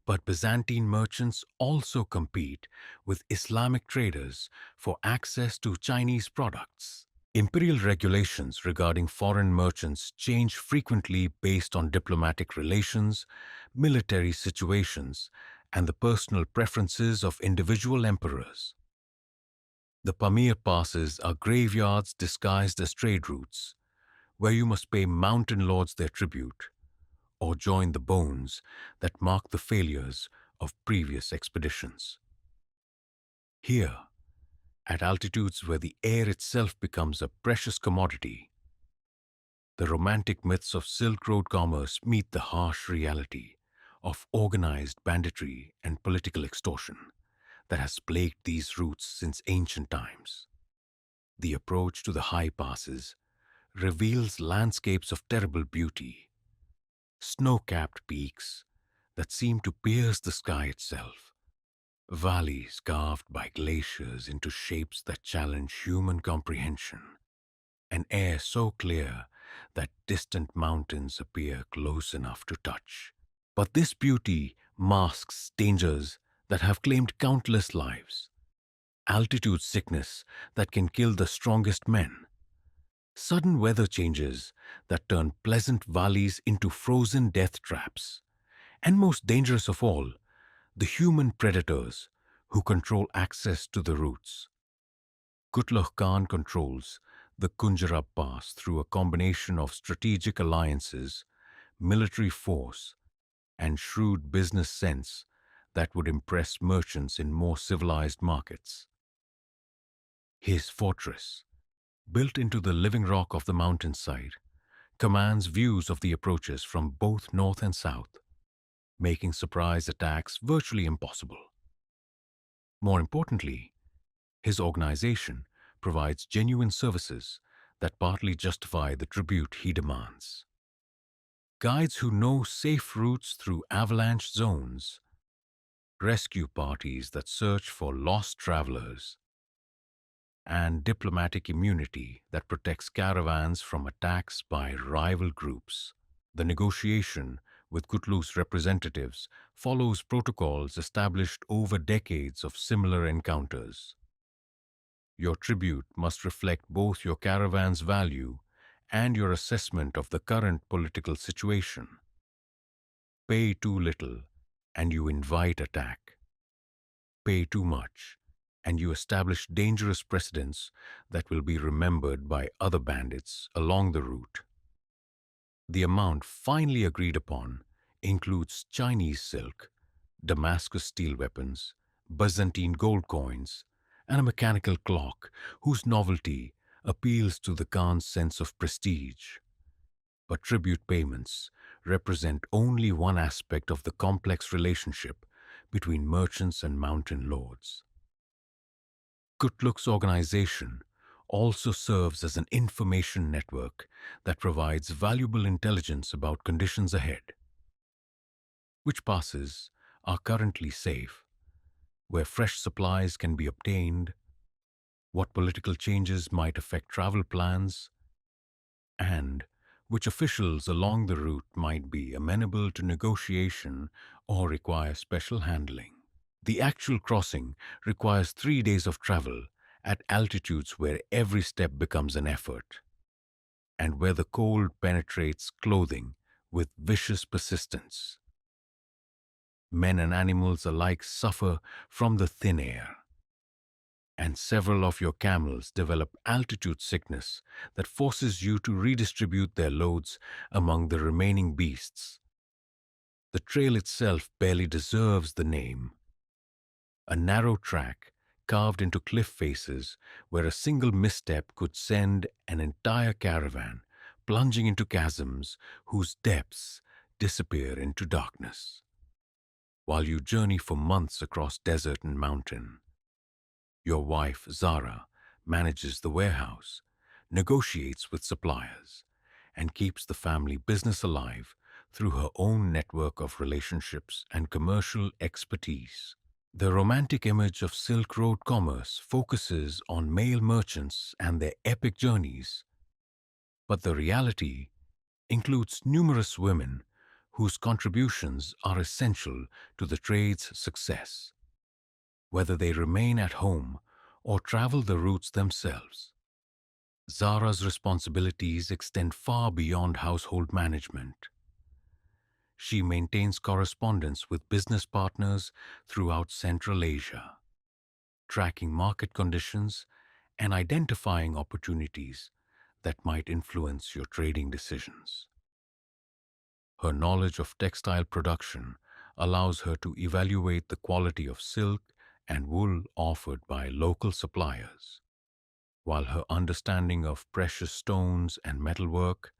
but Byzantine merchants also compete with Islamic traders for access to Chinese products. Imperial regulations regarding foreign merchants change frequently based on diplomatic relations, military situations, and the personal preferences of individual emperors. The Pamir passes are graveyards disguised as trade routes, where you must pay mountain lords their tribute, or join the bones that mark the failures of previous expeditions. Here, at altitudes where the air itself becomes a precious commodity, the romantic myths of Silk Road commerce meet the harsh reality of organized banditry and political extortion that has plagued these routes since ancient times. The approach to the high passes reveals landscapes of terrible beauty, snow-capped peaks that seem to pierce the sky itself, valleys carved by glaciers into shapes that challenge human comprehension, an air so clear that distant mountains appear close enough to touch. But this beauty masks dangers that have claimed countless lives. Altitude sickness that can kill the strongest men. Sudden weather changes that turn pleasant valleys into frozen death traps. And most dangerous of all, the human predators who control access to the routes. Kutlugh Khan controls the Kunjarab Pass through a combination of strategic alliances, military force, and shrewd business sense that would impress merchants in more civilized markets. His fortress, built into the living rock of the mountainside, commands views of the approaches from both north and south, making surprise attacks virtually impossible. More importantly, his organization provides genuine services that partly justify the tribute he demands. Guides who know safe routes through avalanche zones, rescue parties that search for lost travelers, and diplomatic immunity that protects caravans from attacks by rival groups. The negotiation with Kutlu's representatives follows protocols established over decades of similar encounters. Your tribute must reflect both your caravan's value and your assessment of the current political situation. Pay too little, and you invite attack. Pay too much, and you establish dangerous precedents that will be remembered by other bandits along the route. The amount finally agreed upon includes Chinese silk, Damascus steel weapons, Byzantine gold coins, and a mechanical clock whose novelty appeals to the Khan's sense of prestige. But tribute payments represent only one aspect of the complex relationship between merchants and mountain lords. Kutluk's organization also serves as an information network that provides valuable intelligence about conditions ahead. Which passes are currently safe, where fresh supplies can be obtained, what political changes might affect travel plans, and which officials along the route might be amenable to negotiation or require special handling. The actual crossing requires 3 days of travel at altitudes where every step becomes an effort, and where the cold penetrates clothing with vicious persistence. Men and animals alike suffer from the thin air, and several of your camels develop altitude sickness that forces you to redistribute their loads among the remaining beasts. The trail itself barely deserves the name. A narrow track carved into cliff faces where a single misstep could send an entire caravan plunging into chasms whose depths disappear into darkness. While you journey for months across desert and mountain, your wife, Zara, manages the warehouse, negotiates with suppliers, and keeps the family business alive through her own network of relationships and commercial expertise. The romantic image of Silk Road commerce focuses on male merchants and their epic journeys, but the reality includes numerous women whose contributions are essential to the trade's success, whether they remain at home or travel the routes themselves. Zara's responsibilities extend far beyond household management. She maintains correspondence with business partners throughout Central Asia, tracking market conditions and identifying opportunities that might influence your trading decisions. Her knowledge of textile production allows her to evaluate the quality of silk and wool offered by local suppliers, while her understanding of precious stones and metalwork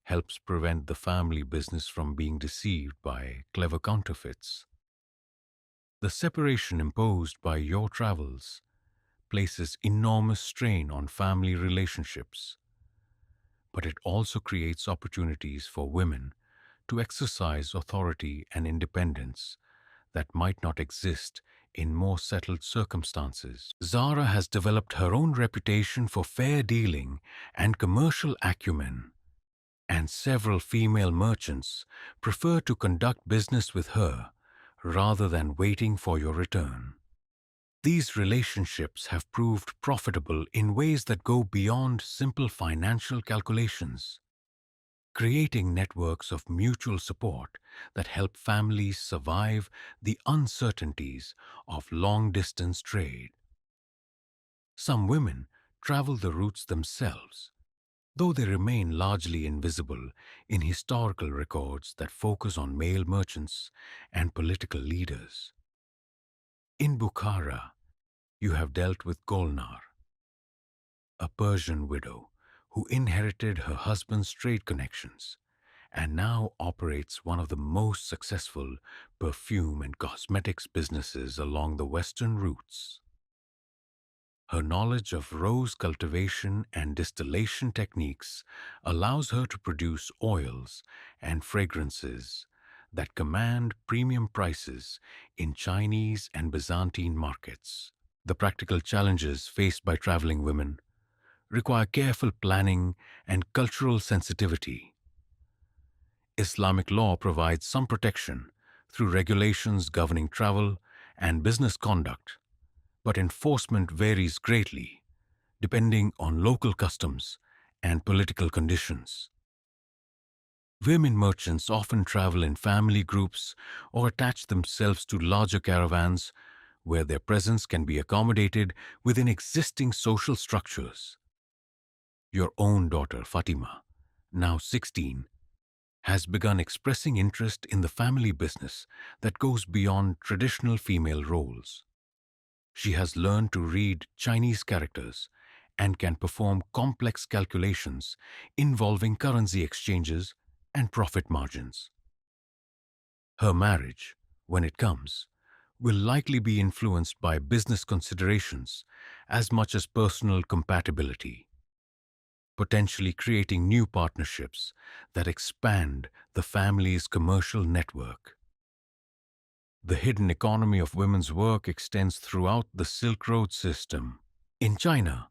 helps prevent the family business from being deceived by clever counterfeits. The separation imposed by your travels places enormous strain on family relationships, but it also creates opportunities for women to exercise authority and independence that might not exist in more settled circumstances. Zara has developed her own reputation for fair dealing and commercial acumen, and several female merchants prefer to conduct business with her rather than waiting for your return. These relationships have proved profitable in ways that go beyond simple financial calculations, creating networks of mutual support that help families survive the uncertainties of long-distance trade. Some women travel the routes themselves, though they remain largely invisible in historical records that focus on male merchants and political leaders. In Bukhara, you have dealt with Golnar, a Persian widow who inherited her husband's trade connections and now operates one of the most successful perfume and cosmetics businesses along the western routes. Her knowledge of rose cultivation and distillation techniques allows her to produce oils and fragrances that command premium prices in Chinese and Byzantine markets. The practical challenges faced by traveling women require careful planning and cultural sensitivity. Islamic law provides some protection through regulations governing travel and business conduct, but enforcement varies greatly depending on local customs and political conditions. Women merchants often travel in family groups or attach themselves to larger caravans where their presence can be accommodated within existing social structures. Your own daughter, Fatima, now 16, has begun expressing interest in the family business that goes beyond traditional female roles. She has learned to read Chinese characters and can perform complex calculations involving currency exchanges and profit margins. Her marriage, when it comes, will likely be influenced by business considerations as much as personal compatibility, potentially creating new partnerships that expand the family's commercial network. The hidden economy of women's work extends throughout the Silk Road system. In China,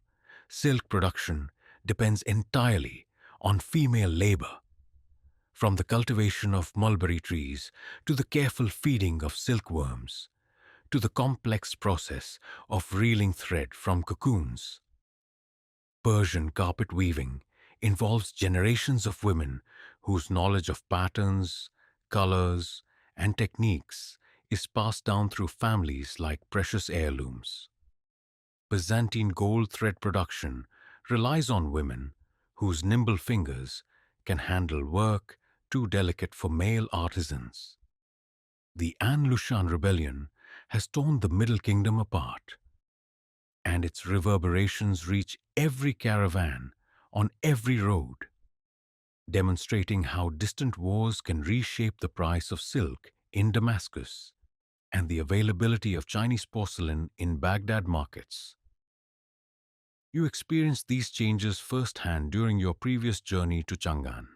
silk production depends entirely on female labor, from the cultivation of mulberry trees to the careful feeding of silkworms, to the complex process of reeling thread from cocoons. Persian carpet weaving involves generations of women whose knowledge of patterns, colors, and techniques is passed down through families like precious heirlooms. Byzantine gold thread production relies on women whose nimble fingers can handle work too delicate for male artisans. The An Lushan rebellion has torn the Middle Kingdom apart, and its reverberations reach every caravan on every road, demonstrating how distant wars can reshape the price of silk in Damascus and the availability of Chinese porcelain in Baghdad markets. You experienced these changes firsthand during your previous journey to Chang'an,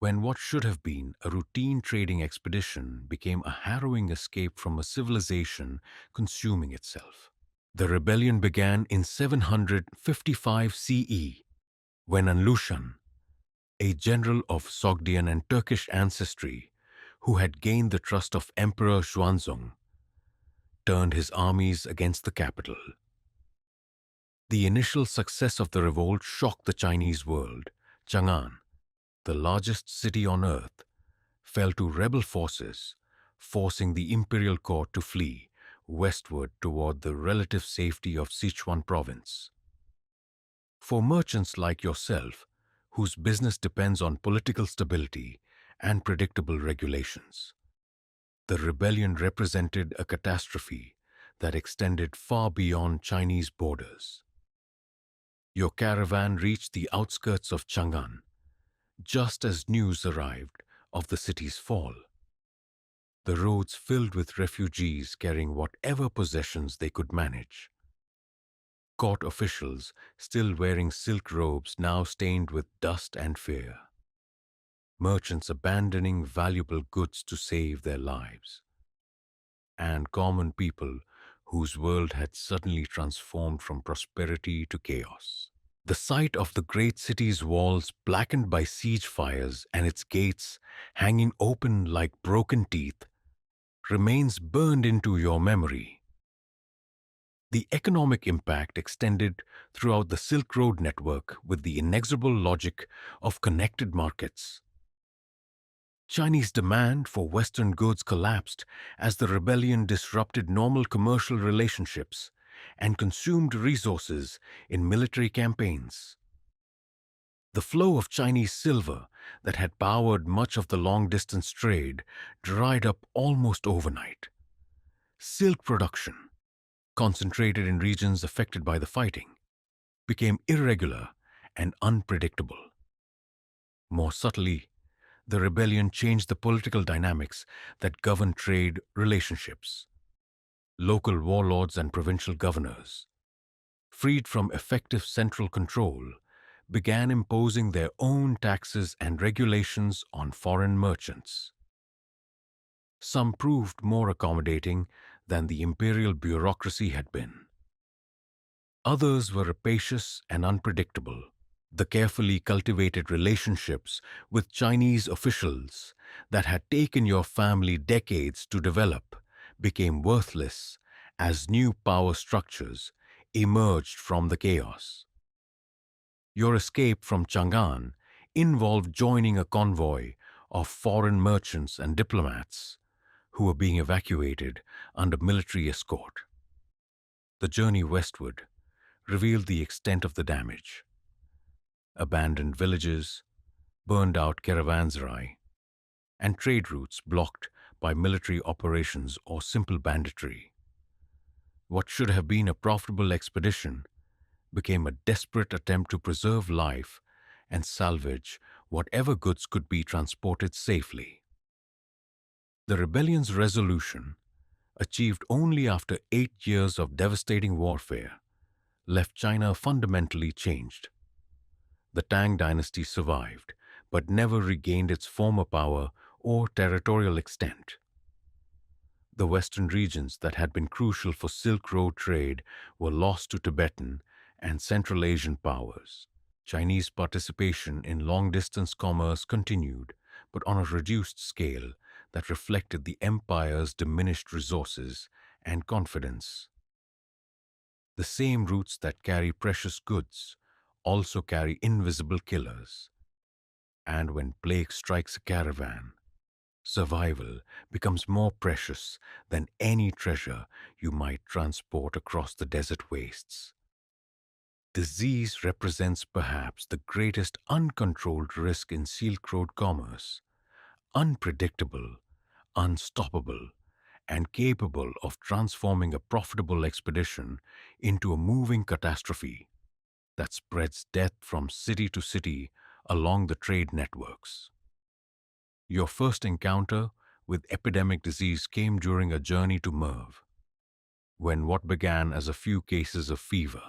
when what should have been a routine trading expedition became a harrowing escape from a civilization consuming itself. The rebellion began in 755 CE, when Anlushan, a general of Sogdian and Turkish ancestry who had gained the trust of Emperor Xuanzong, turned his armies against the capital. The initial success of the revolt shocked the Chinese world. Chang'an, the largest city on earth, fell to rebel forces, forcing the imperial court to flee westward toward the relative safety of Sichuan province. For merchants like yourself, whose business depends on political stability and predictable regulations, the rebellion represented a catastrophe that extended far beyond Chinese borders. Your caravan reached the outskirts of Chang'an just as news arrived of the city's fall. The roads filled with refugees carrying whatever possessions they could manage. Court officials still wearing silk robes now stained with dust and fear. Merchants abandoning valuable goods to save their lives. And common people whose world had suddenly transformed from prosperity to chaos. The sight of the great city's walls blackened by siege fires and its gates hanging open like broken teeth remains burned into your memory. The economic impact extended throughout the Silk Road network with the inexorable logic of connected markets. Chinese demand for Western goods collapsed as the rebellion disrupted normal commercial relationships and consumed resources in military campaigns. The flow of Chinese silver that had powered much of the long-distance trade dried up almost overnight. Silk production, concentrated in regions affected by the fighting, became irregular and unpredictable. More subtly, the rebellion changed the political dynamics that govern trade relationships. Local warlords and provincial governors, freed from effective central control, began imposing their own taxes and regulations on foreign merchants. Some proved more accommodating than the imperial bureaucracy had been. Others were rapacious and unpredictable. The carefully cultivated relationships with Chinese officials that had taken your family decades to develop became worthless as new power structures emerged from the chaos. Your escape from Chang'an involved joining a convoy of foreign merchants and diplomats who were being evacuated under military escort. The journey westward revealed the extent of the damage. Abandoned villages, burned out caravanserai, and trade routes blocked by military operations or simple banditry. What should have been a profitable expedition became a desperate attempt to preserve life and salvage whatever goods could be transported safely. The rebellion's resolution, achieved only after 8 years of devastating warfare, left China fundamentally changed. The Tang dynasty survived, but never regained its former power or territorial extent. The western regions that had been crucial for Silk Road trade were lost to Tibetan and Central Asian powers. Chinese participation in long-distance commerce continued, but on a reduced scale that reflected the empire's diminished resources and confidence. The same routes that carry precious goods also carry invisible killers. And when plague strikes a caravan, survival becomes more precious than any treasure you might transport across the desert wastes. Disease represents perhaps the greatest uncontrolled risk in Silk Road commerce, unpredictable, unstoppable, and capable of transforming a profitable expedition into a moving catastrophe that spreads death from city to city along the trade networks. Your first encounter with epidemic disease came during a journey to Merv, when what began as a few cases of fever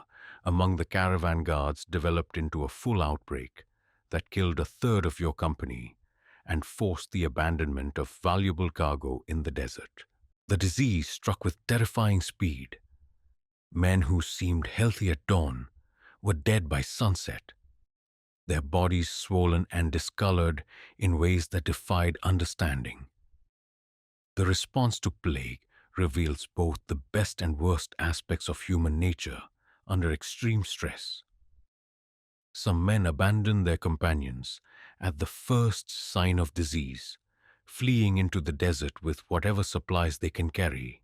among the caravan guards developed into a full outbreak that killed a third of your company and forced the abandonment of valuable cargo in the desert. The disease struck with terrifying speed. Men who seemed healthy at dawn were dead by sunset, their bodies swollen and discolored in ways that defied understanding. The response to plague reveals both the best and worst aspects of human nature under extreme stress. Some men abandon their companions at the first sign of disease, fleeing into the desert with whatever supplies they can carry.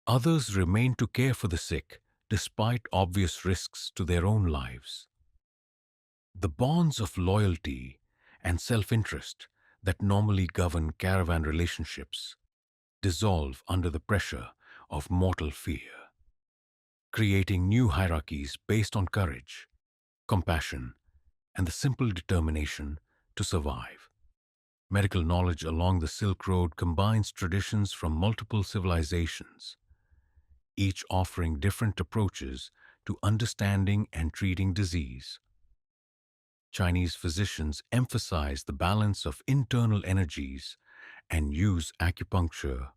Others remain to care for the sick despite obvious risks to their own lives. The bonds of loyalty and self-interest that normally govern caravan relationships dissolve under the pressure of mortal fear, creating new hierarchies based on courage, compassion, and the simple determination to survive. Medical knowledge along the Silk Road combines traditions from multiple civilizations, each offering different approaches to understanding and treating disease. Chinese physicians emphasize the balance of internal energies and use acupuncture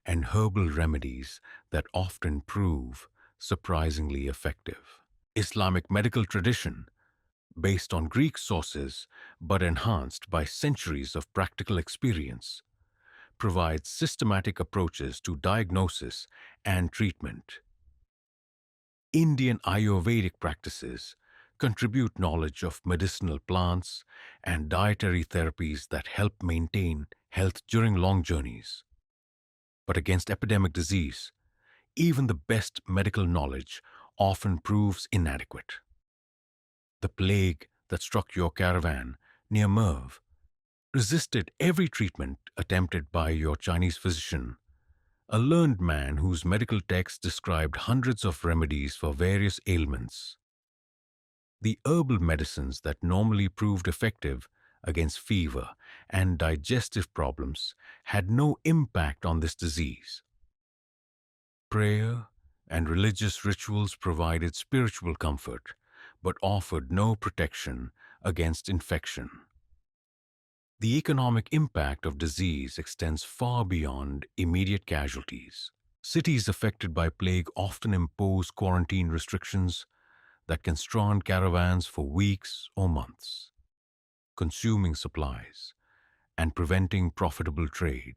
and herbal remedies that often prove surprisingly effective. Islamic medical tradition, based on Greek sources but enhanced by centuries of practical experience, provides systematic approaches to diagnosis and treatment. Indian Ayurvedic practices contribute knowledge of medicinal plants and dietary therapies that help maintain health during long journeys. But against epidemic disease, even the best medical knowledge often proves inadequate. The plague that struck your caravan near Merv resisted every treatment attempted by your Chinese physician, a learned man whose medical texts described hundreds of remedies for various ailments. The herbal medicines that normally proved effective against fever and digestive problems had no impact on this disease. Prayer and religious rituals provided spiritual comfort, but offered no protection against infection. The economic impact of disease extends far beyond immediate casualties. Cities affected by plague often impose quarantine restrictions that can strand caravans for weeks or months, consuming supplies and preventing profitable trade.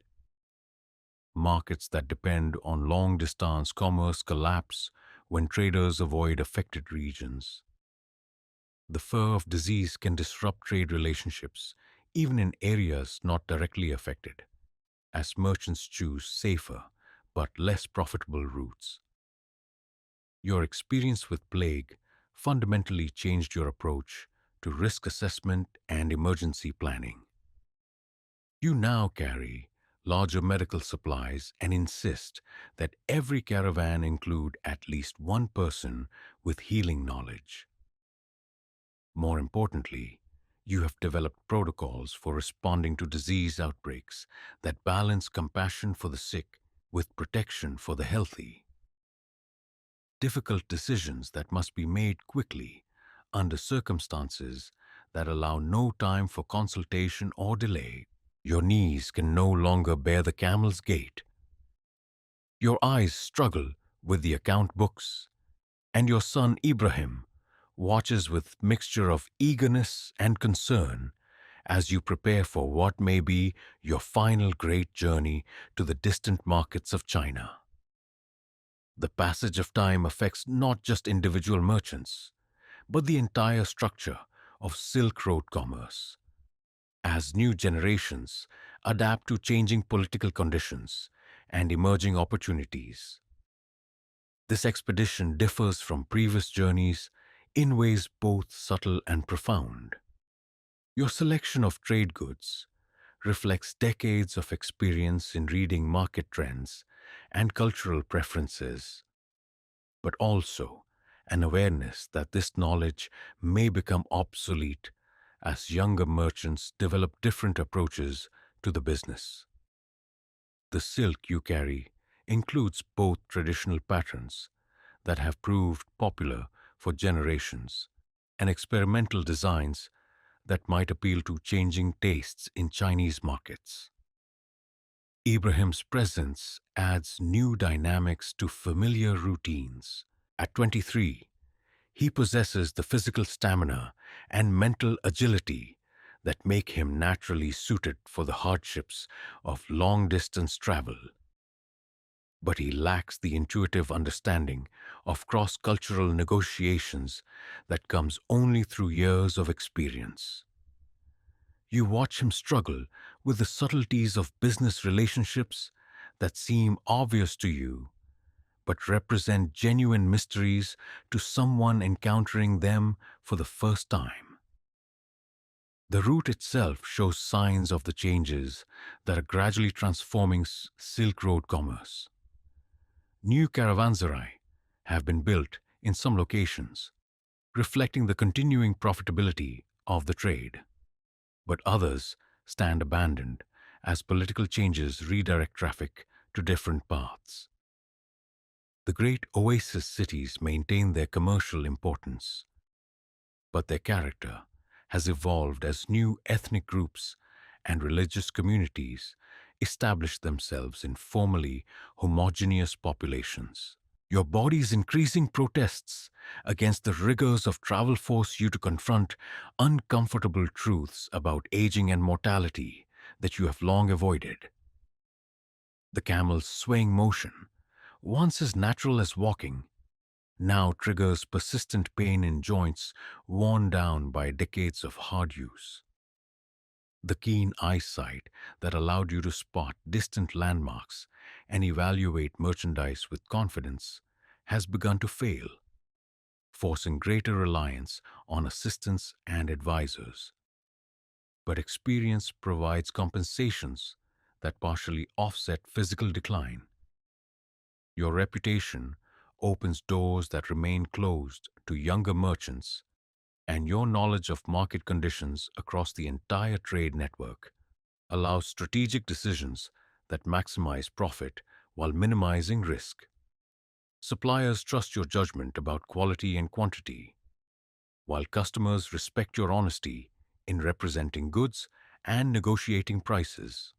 Markets that depend on long-distance commerce collapse when traders avoid affected regions. The fear of disease can disrupt trade relationships, even in areas not directly affected, as merchants choose safer but less profitable routes. Your experience with plague fundamentally changed your approach to risk assessment and emergency planning. You now carry larger medical supplies and insist that every caravan include at least one person with healing knowledge. More importantly, you have developed protocols for responding to disease outbreaks that balance compassion for the sick with protection for the healthy. Difficult decisions that must be made quickly under circumstances that allow no time for consultation or delay. Your knees can no longer bear the camel's gait. Your eyes struggle with the account books, and your son Ibrahim watches with mixture of eagerness and concern as you prepare for what may be your final great journey to the distant markets of China. The passage of time affects not just individual merchants, but the entire structure of Silk Road commerce. As new generations adapt to changing political conditions and emerging opportunities, this expedition differs from previous journeys in ways both subtle and profound. Your selection of trade goods reflects decades of experience in reading market trends and cultural preferences, but also an awareness that this knowledge may become obsolete as younger merchants develop different approaches to the business. The silk you carry includes both traditional patterns that have proved popular for generations and experimental designs that might appeal to changing tastes in Chinese markets. Ibrahim's presence adds new dynamics to familiar routines. At 23, he possesses the physical stamina and mental agility that make him naturally suited for the hardships of long-distance travel. But he lacks the intuitive understanding of cross-cultural negotiations that comes only through years of experience. You watch him struggle with the subtleties of business relationships that seem obvious to you, but represent genuine mysteries to someone encountering them for the first time. The route itself shows signs of the changes that are gradually transforming Silk Road commerce. New caravanserai have been built in some locations, reflecting the continuing profitability of the trade, but others stand abandoned as political changes redirect traffic to different paths. The great oasis cities maintain their commercial importance, but their character has evolved as new ethnic groups and religious communities establish themselves in formerly homogeneous populations. Your body's increasing protests against the rigors of travel force you to confront uncomfortable truths about aging and mortality that you have long avoided. The camel's swaying motion, once as natural as walking, now triggers persistent pain in joints worn down by decades of hard use. The keen eyesight that allowed you to spot distant landmarks and evaluate merchandise with confidence has begun to fail, forcing greater reliance on assistants and advisors. But experience provides compensations that partially offset physical decline. Your reputation opens doors that remain closed to younger merchants And your knowledge of market conditions across the entire trade network allows strategic decisions that maximize profit while minimizing risk. Suppliers trust your judgment about quality and quantity, while customers respect your honesty in representing goods and negotiating prices.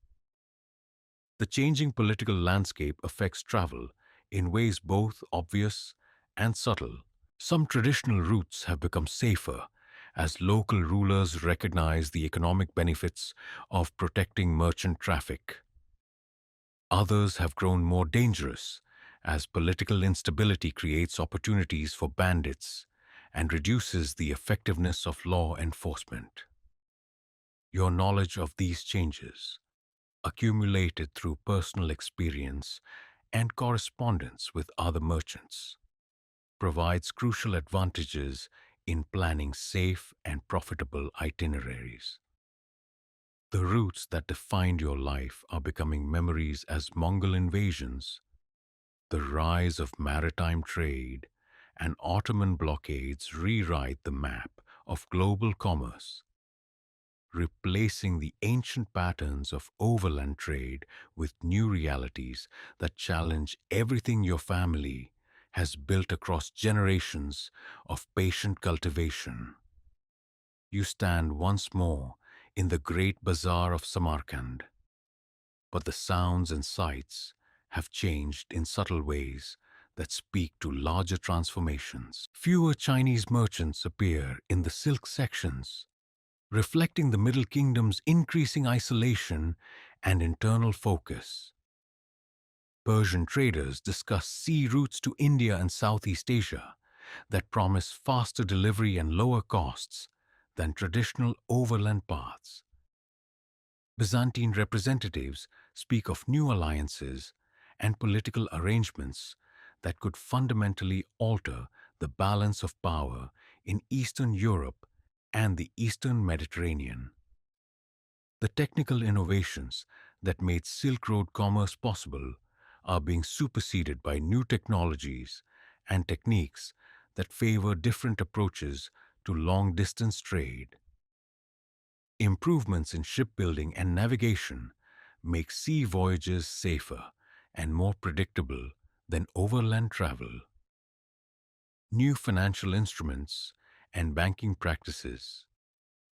The changing political landscape affects travel in ways both obvious and subtle. Some traditional routes have become safer as local rulers recognize the economic benefits of protecting merchant traffic. Others have grown more dangerous as political instability creates opportunities for bandits and reduces the effectiveness of law enforcement. Your knowledge of these changes, accumulated through personal experience and correspondence with other merchants, provides crucial advantages in planning safe and profitable itineraries. The routes that defined your life are becoming memories as Mongol invasions, the rise of maritime trade, and Ottoman blockades rewrite the map of global commerce, replacing the ancient patterns of overland trade with new realities that challenge everything your family has built across generations of patient cultivation. You stand once more in the great bazaar of Samarkand, but the sounds and sights have changed in subtle ways that speak to larger transformations. Fewer Chinese merchants appear in the silk sections, reflecting the Middle Kingdom's increasing isolation and internal focus. Persian traders discuss sea routes to India and Southeast Asia that promise faster delivery and lower costs than traditional overland paths. Byzantine representatives speak of new alliances and political arrangements that could fundamentally alter the balance of power in Eastern Europe and the Eastern Mediterranean. The technical innovations that made Silk Road commerce possible are being superseded by new technologies and techniques that favor different approaches to long-distance trade. Improvements in shipbuilding and navigation make sea voyages safer and more predictable than overland travel. New financial instruments and banking practices,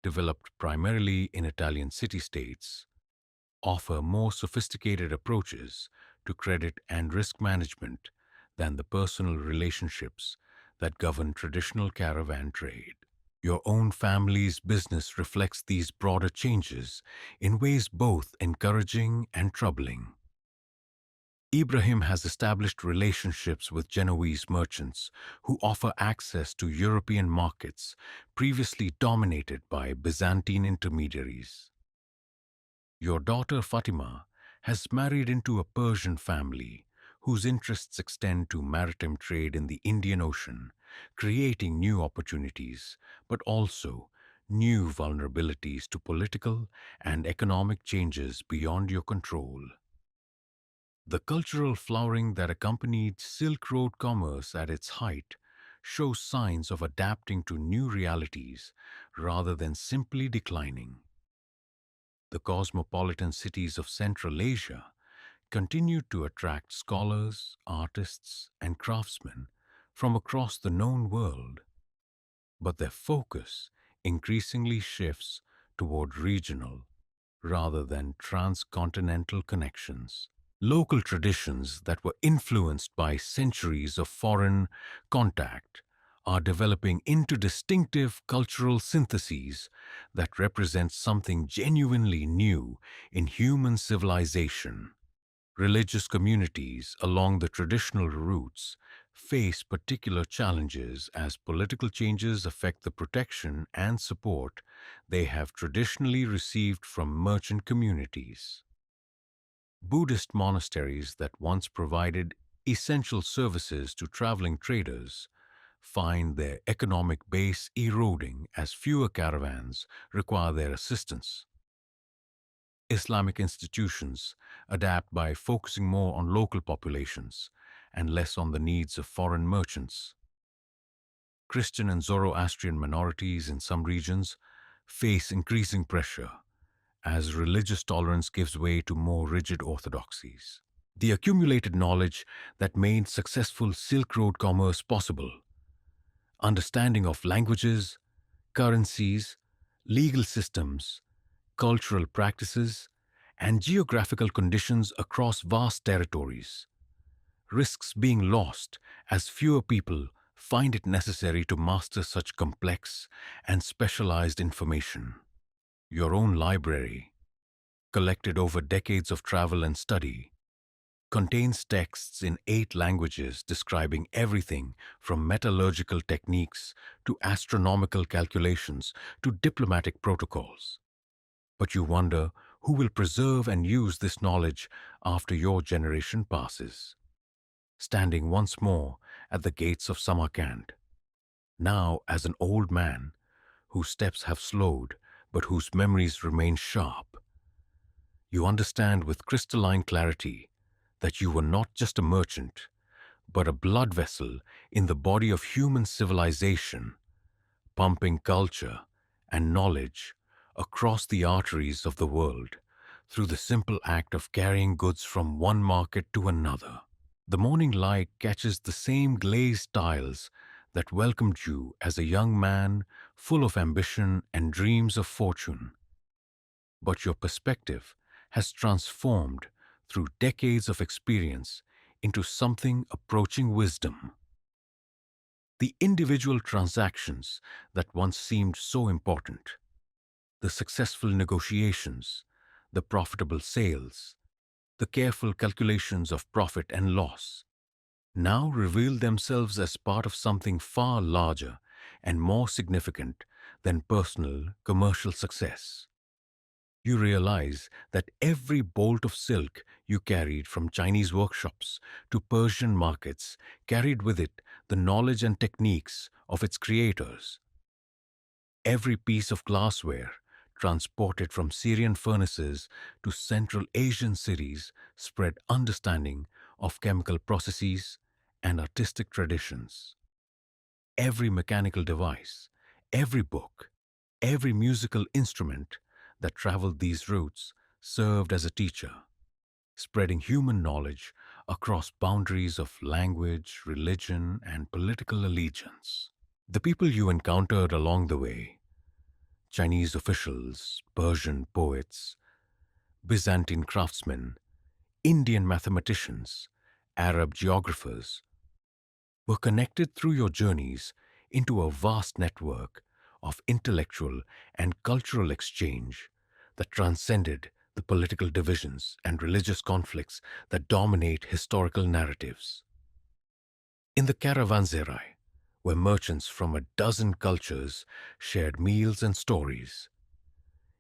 developed primarily in Italian city-states, offer more sophisticated approaches to credit and risk management than the personal relationships that govern traditional caravan trade. Your own family's business reflects these broader changes in ways both encouraging and troubling. Ibrahim has established relationships with Genoese merchants who offer access to European markets previously dominated by Byzantine intermediaries. Your daughter Fatima has married into a Persian family whose interests extend to maritime trade in the Indian Ocean, creating new opportunities, but also new vulnerabilities to political and economic changes beyond your control. The cultural flowering that accompanied Silk Road commerce at its height shows signs of adapting to new realities rather than simply declining. The cosmopolitan cities of Central Asia continued to attract scholars, artists, and craftsmen from across the known world, but their focus increasingly shifts toward regional rather than transcontinental connections. Local traditions that were influenced by centuries of foreign contact are developing into distinctive cultural syntheses that represent something genuinely new in human civilization. Religious communities along the traditional routes face particular challenges as political changes affect the protection and support they have traditionally received from merchant communities. Buddhist monasteries that once provided essential services to traveling traders find their economic base eroding as fewer caravans require their assistance. Islamic institutions adapt by focusing more on local populations and less on the needs of foreign merchants. Christian and Zoroastrian minorities in some regions face increasing pressure as religious tolerance gives way to more rigid orthodoxies. The accumulated knowledge that made successful Silk Road commerce possible, understanding of languages, currencies, legal systems, cultural practices, and geographical conditions across vast territories, risks being lost as fewer people find it necessary to master such complex and specialized information. Your own library, collected over decades of travel and study, contains texts in 8 languages describing everything from metallurgical techniques to astronomical calculations to diplomatic protocols. But you wonder who will preserve and use this knowledge after your generation passes. Standing once more at the gates of Samarkand, now as an old man whose steps have slowed but whose memories remain sharp, you understand with crystalline clarity that you were not just a merchant, but a blood vessel in the body of human civilization, pumping culture and knowledge across the arteries of the world through the simple act of carrying goods from one market to another. The morning light catches the same glazed tiles that welcomed you as a young man full of ambition and dreams of fortune. But your perspective has transformed through decades of experience into something approaching wisdom. The individual transactions that once seemed so important, the successful negotiations, the profitable sales, the careful calculations of profit and loss, now reveal themselves as part of something far larger and more significant than personal commercial success. You realize that every bolt of silk you carried from Chinese workshops to Persian markets carried with it the knowledge and techniques of its creators. Every piece of glassware transported from Syrian furnaces to Central Asian cities spread understanding of chemical processes and artistic traditions. Every mechanical device, every book, every musical instrument that traveled these routes served as a teacher, spreading human knowledge across boundaries of language, religion, and political allegiance. The people you encountered along the way, Chinese officials, Persian poets, Byzantine craftsmen, Indian mathematicians, Arab geographers, were connected through your journeys into a vast network of intellectual and cultural exchange that transcended the political divisions and religious conflicts that dominate historical narratives. In the caravanserai, where merchants from a dozen cultures shared meals and stories.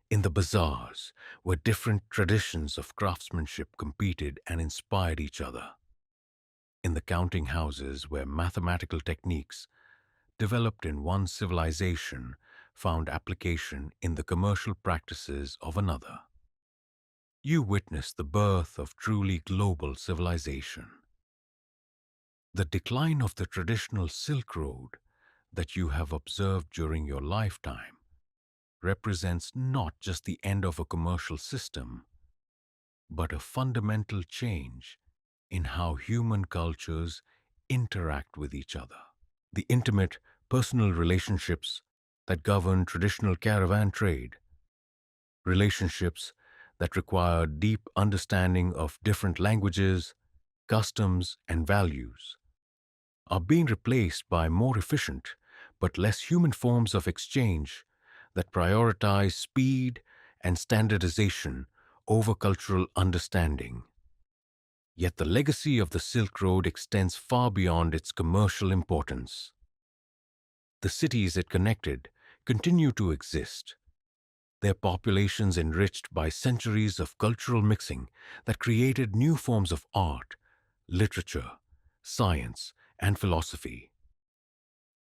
In the bazaars, where different traditions of craftsmanship competed and inspired each other. In the counting houses, where mathematical techniques developed in one civilization found application in the commercial practices of another. You witnessed the birth of truly global civilization. The decline of the traditional Silk Road that you have observed during your lifetime represents not just the end of a commercial system, but a fundamental change in how human cultures interact with each other. The intimate, personal relationships that govern traditional caravan trade, relationships that require deep understanding of different languages, customs, and values, are being replaced by more efficient but less human forms of exchange that prioritize speed and standardization over cultural understanding. Yet the legacy of the Silk Road extends far beyond its commercial importance. The cities it connected continue to exist, their populations enriched by centuries of cultural mixing that created new forms of art, literature, science, and philosophy.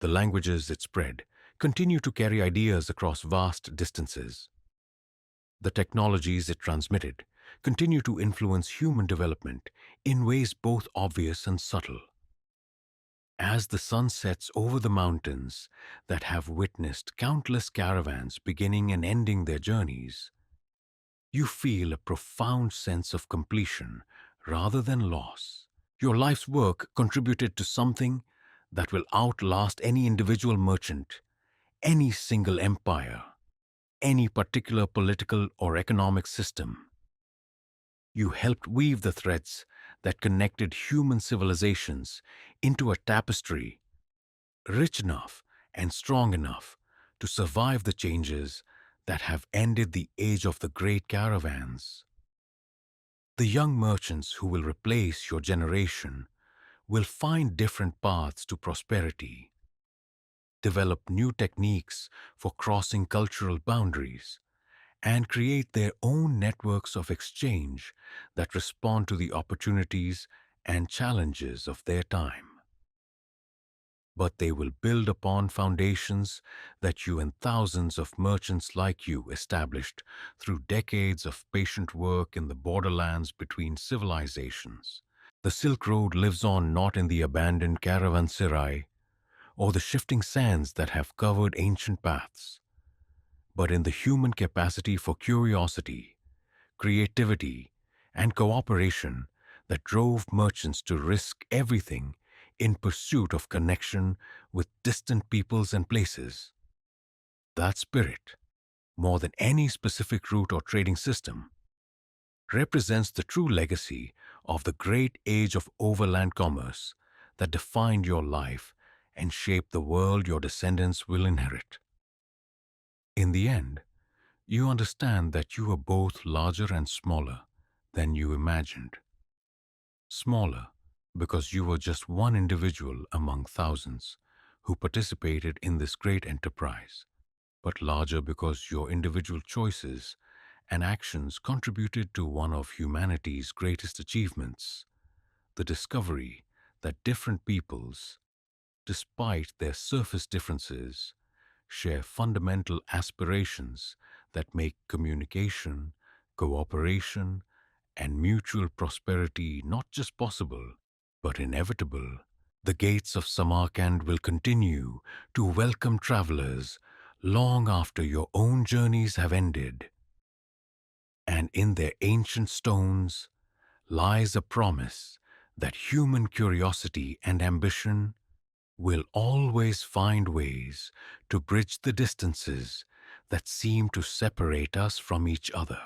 The languages it spread continue to carry ideas across vast distances. The technologies it transmitted continue to influence human development in ways both obvious and subtle. As the sun sets over the mountains that have witnessed countless caravans beginning and ending their journeys, you feel a profound sense of completion rather than loss. Your life's work contributed to something that will outlast any individual merchant, any single empire, any particular political or economic system. You helped weave the threads that connected human civilizations into a tapestry rich enough and strong enough to survive the changes that have ended the age of the great caravans. The young merchants who will replace your generation will find different paths to prosperity, develop new techniques for crossing cultural boundaries, and create their own networks of exchange that respond to the opportunities and challenges of their time. But they will build upon foundations that you and thousands of merchants like you established through decades of patient work in the borderlands between civilizations. The Silk Road lives on not in the abandoned caravanserai or the shifting sands that have covered ancient paths, but in the human capacity for curiosity, creativity, and cooperation that drove merchants to risk everything in pursuit of connection with distant peoples and places. That spirit, more than any specific route or trading system, represents the true legacy of the great age of overland commerce that defined your life and shaped the world your descendants will inherit. In the end, you understand that you are both larger and smaller than you imagined. Smaller because you were just one individual among thousands who participated in this great enterprise, but larger because your individual choices and actions contributed to one of humanity's greatest achievements, the discovery that different peoples, despite their surface differences, share fundamental aspirations that make communication, cooperation, and mutual prosperity not just possible, but inevitable. The gates of Samarkand will continue to welcome travelers long after your own journeys have ended. And in their ancient stones lies a promise that human curiosity and ambition will always find ways to bridge the distances that seem to separate us from each other.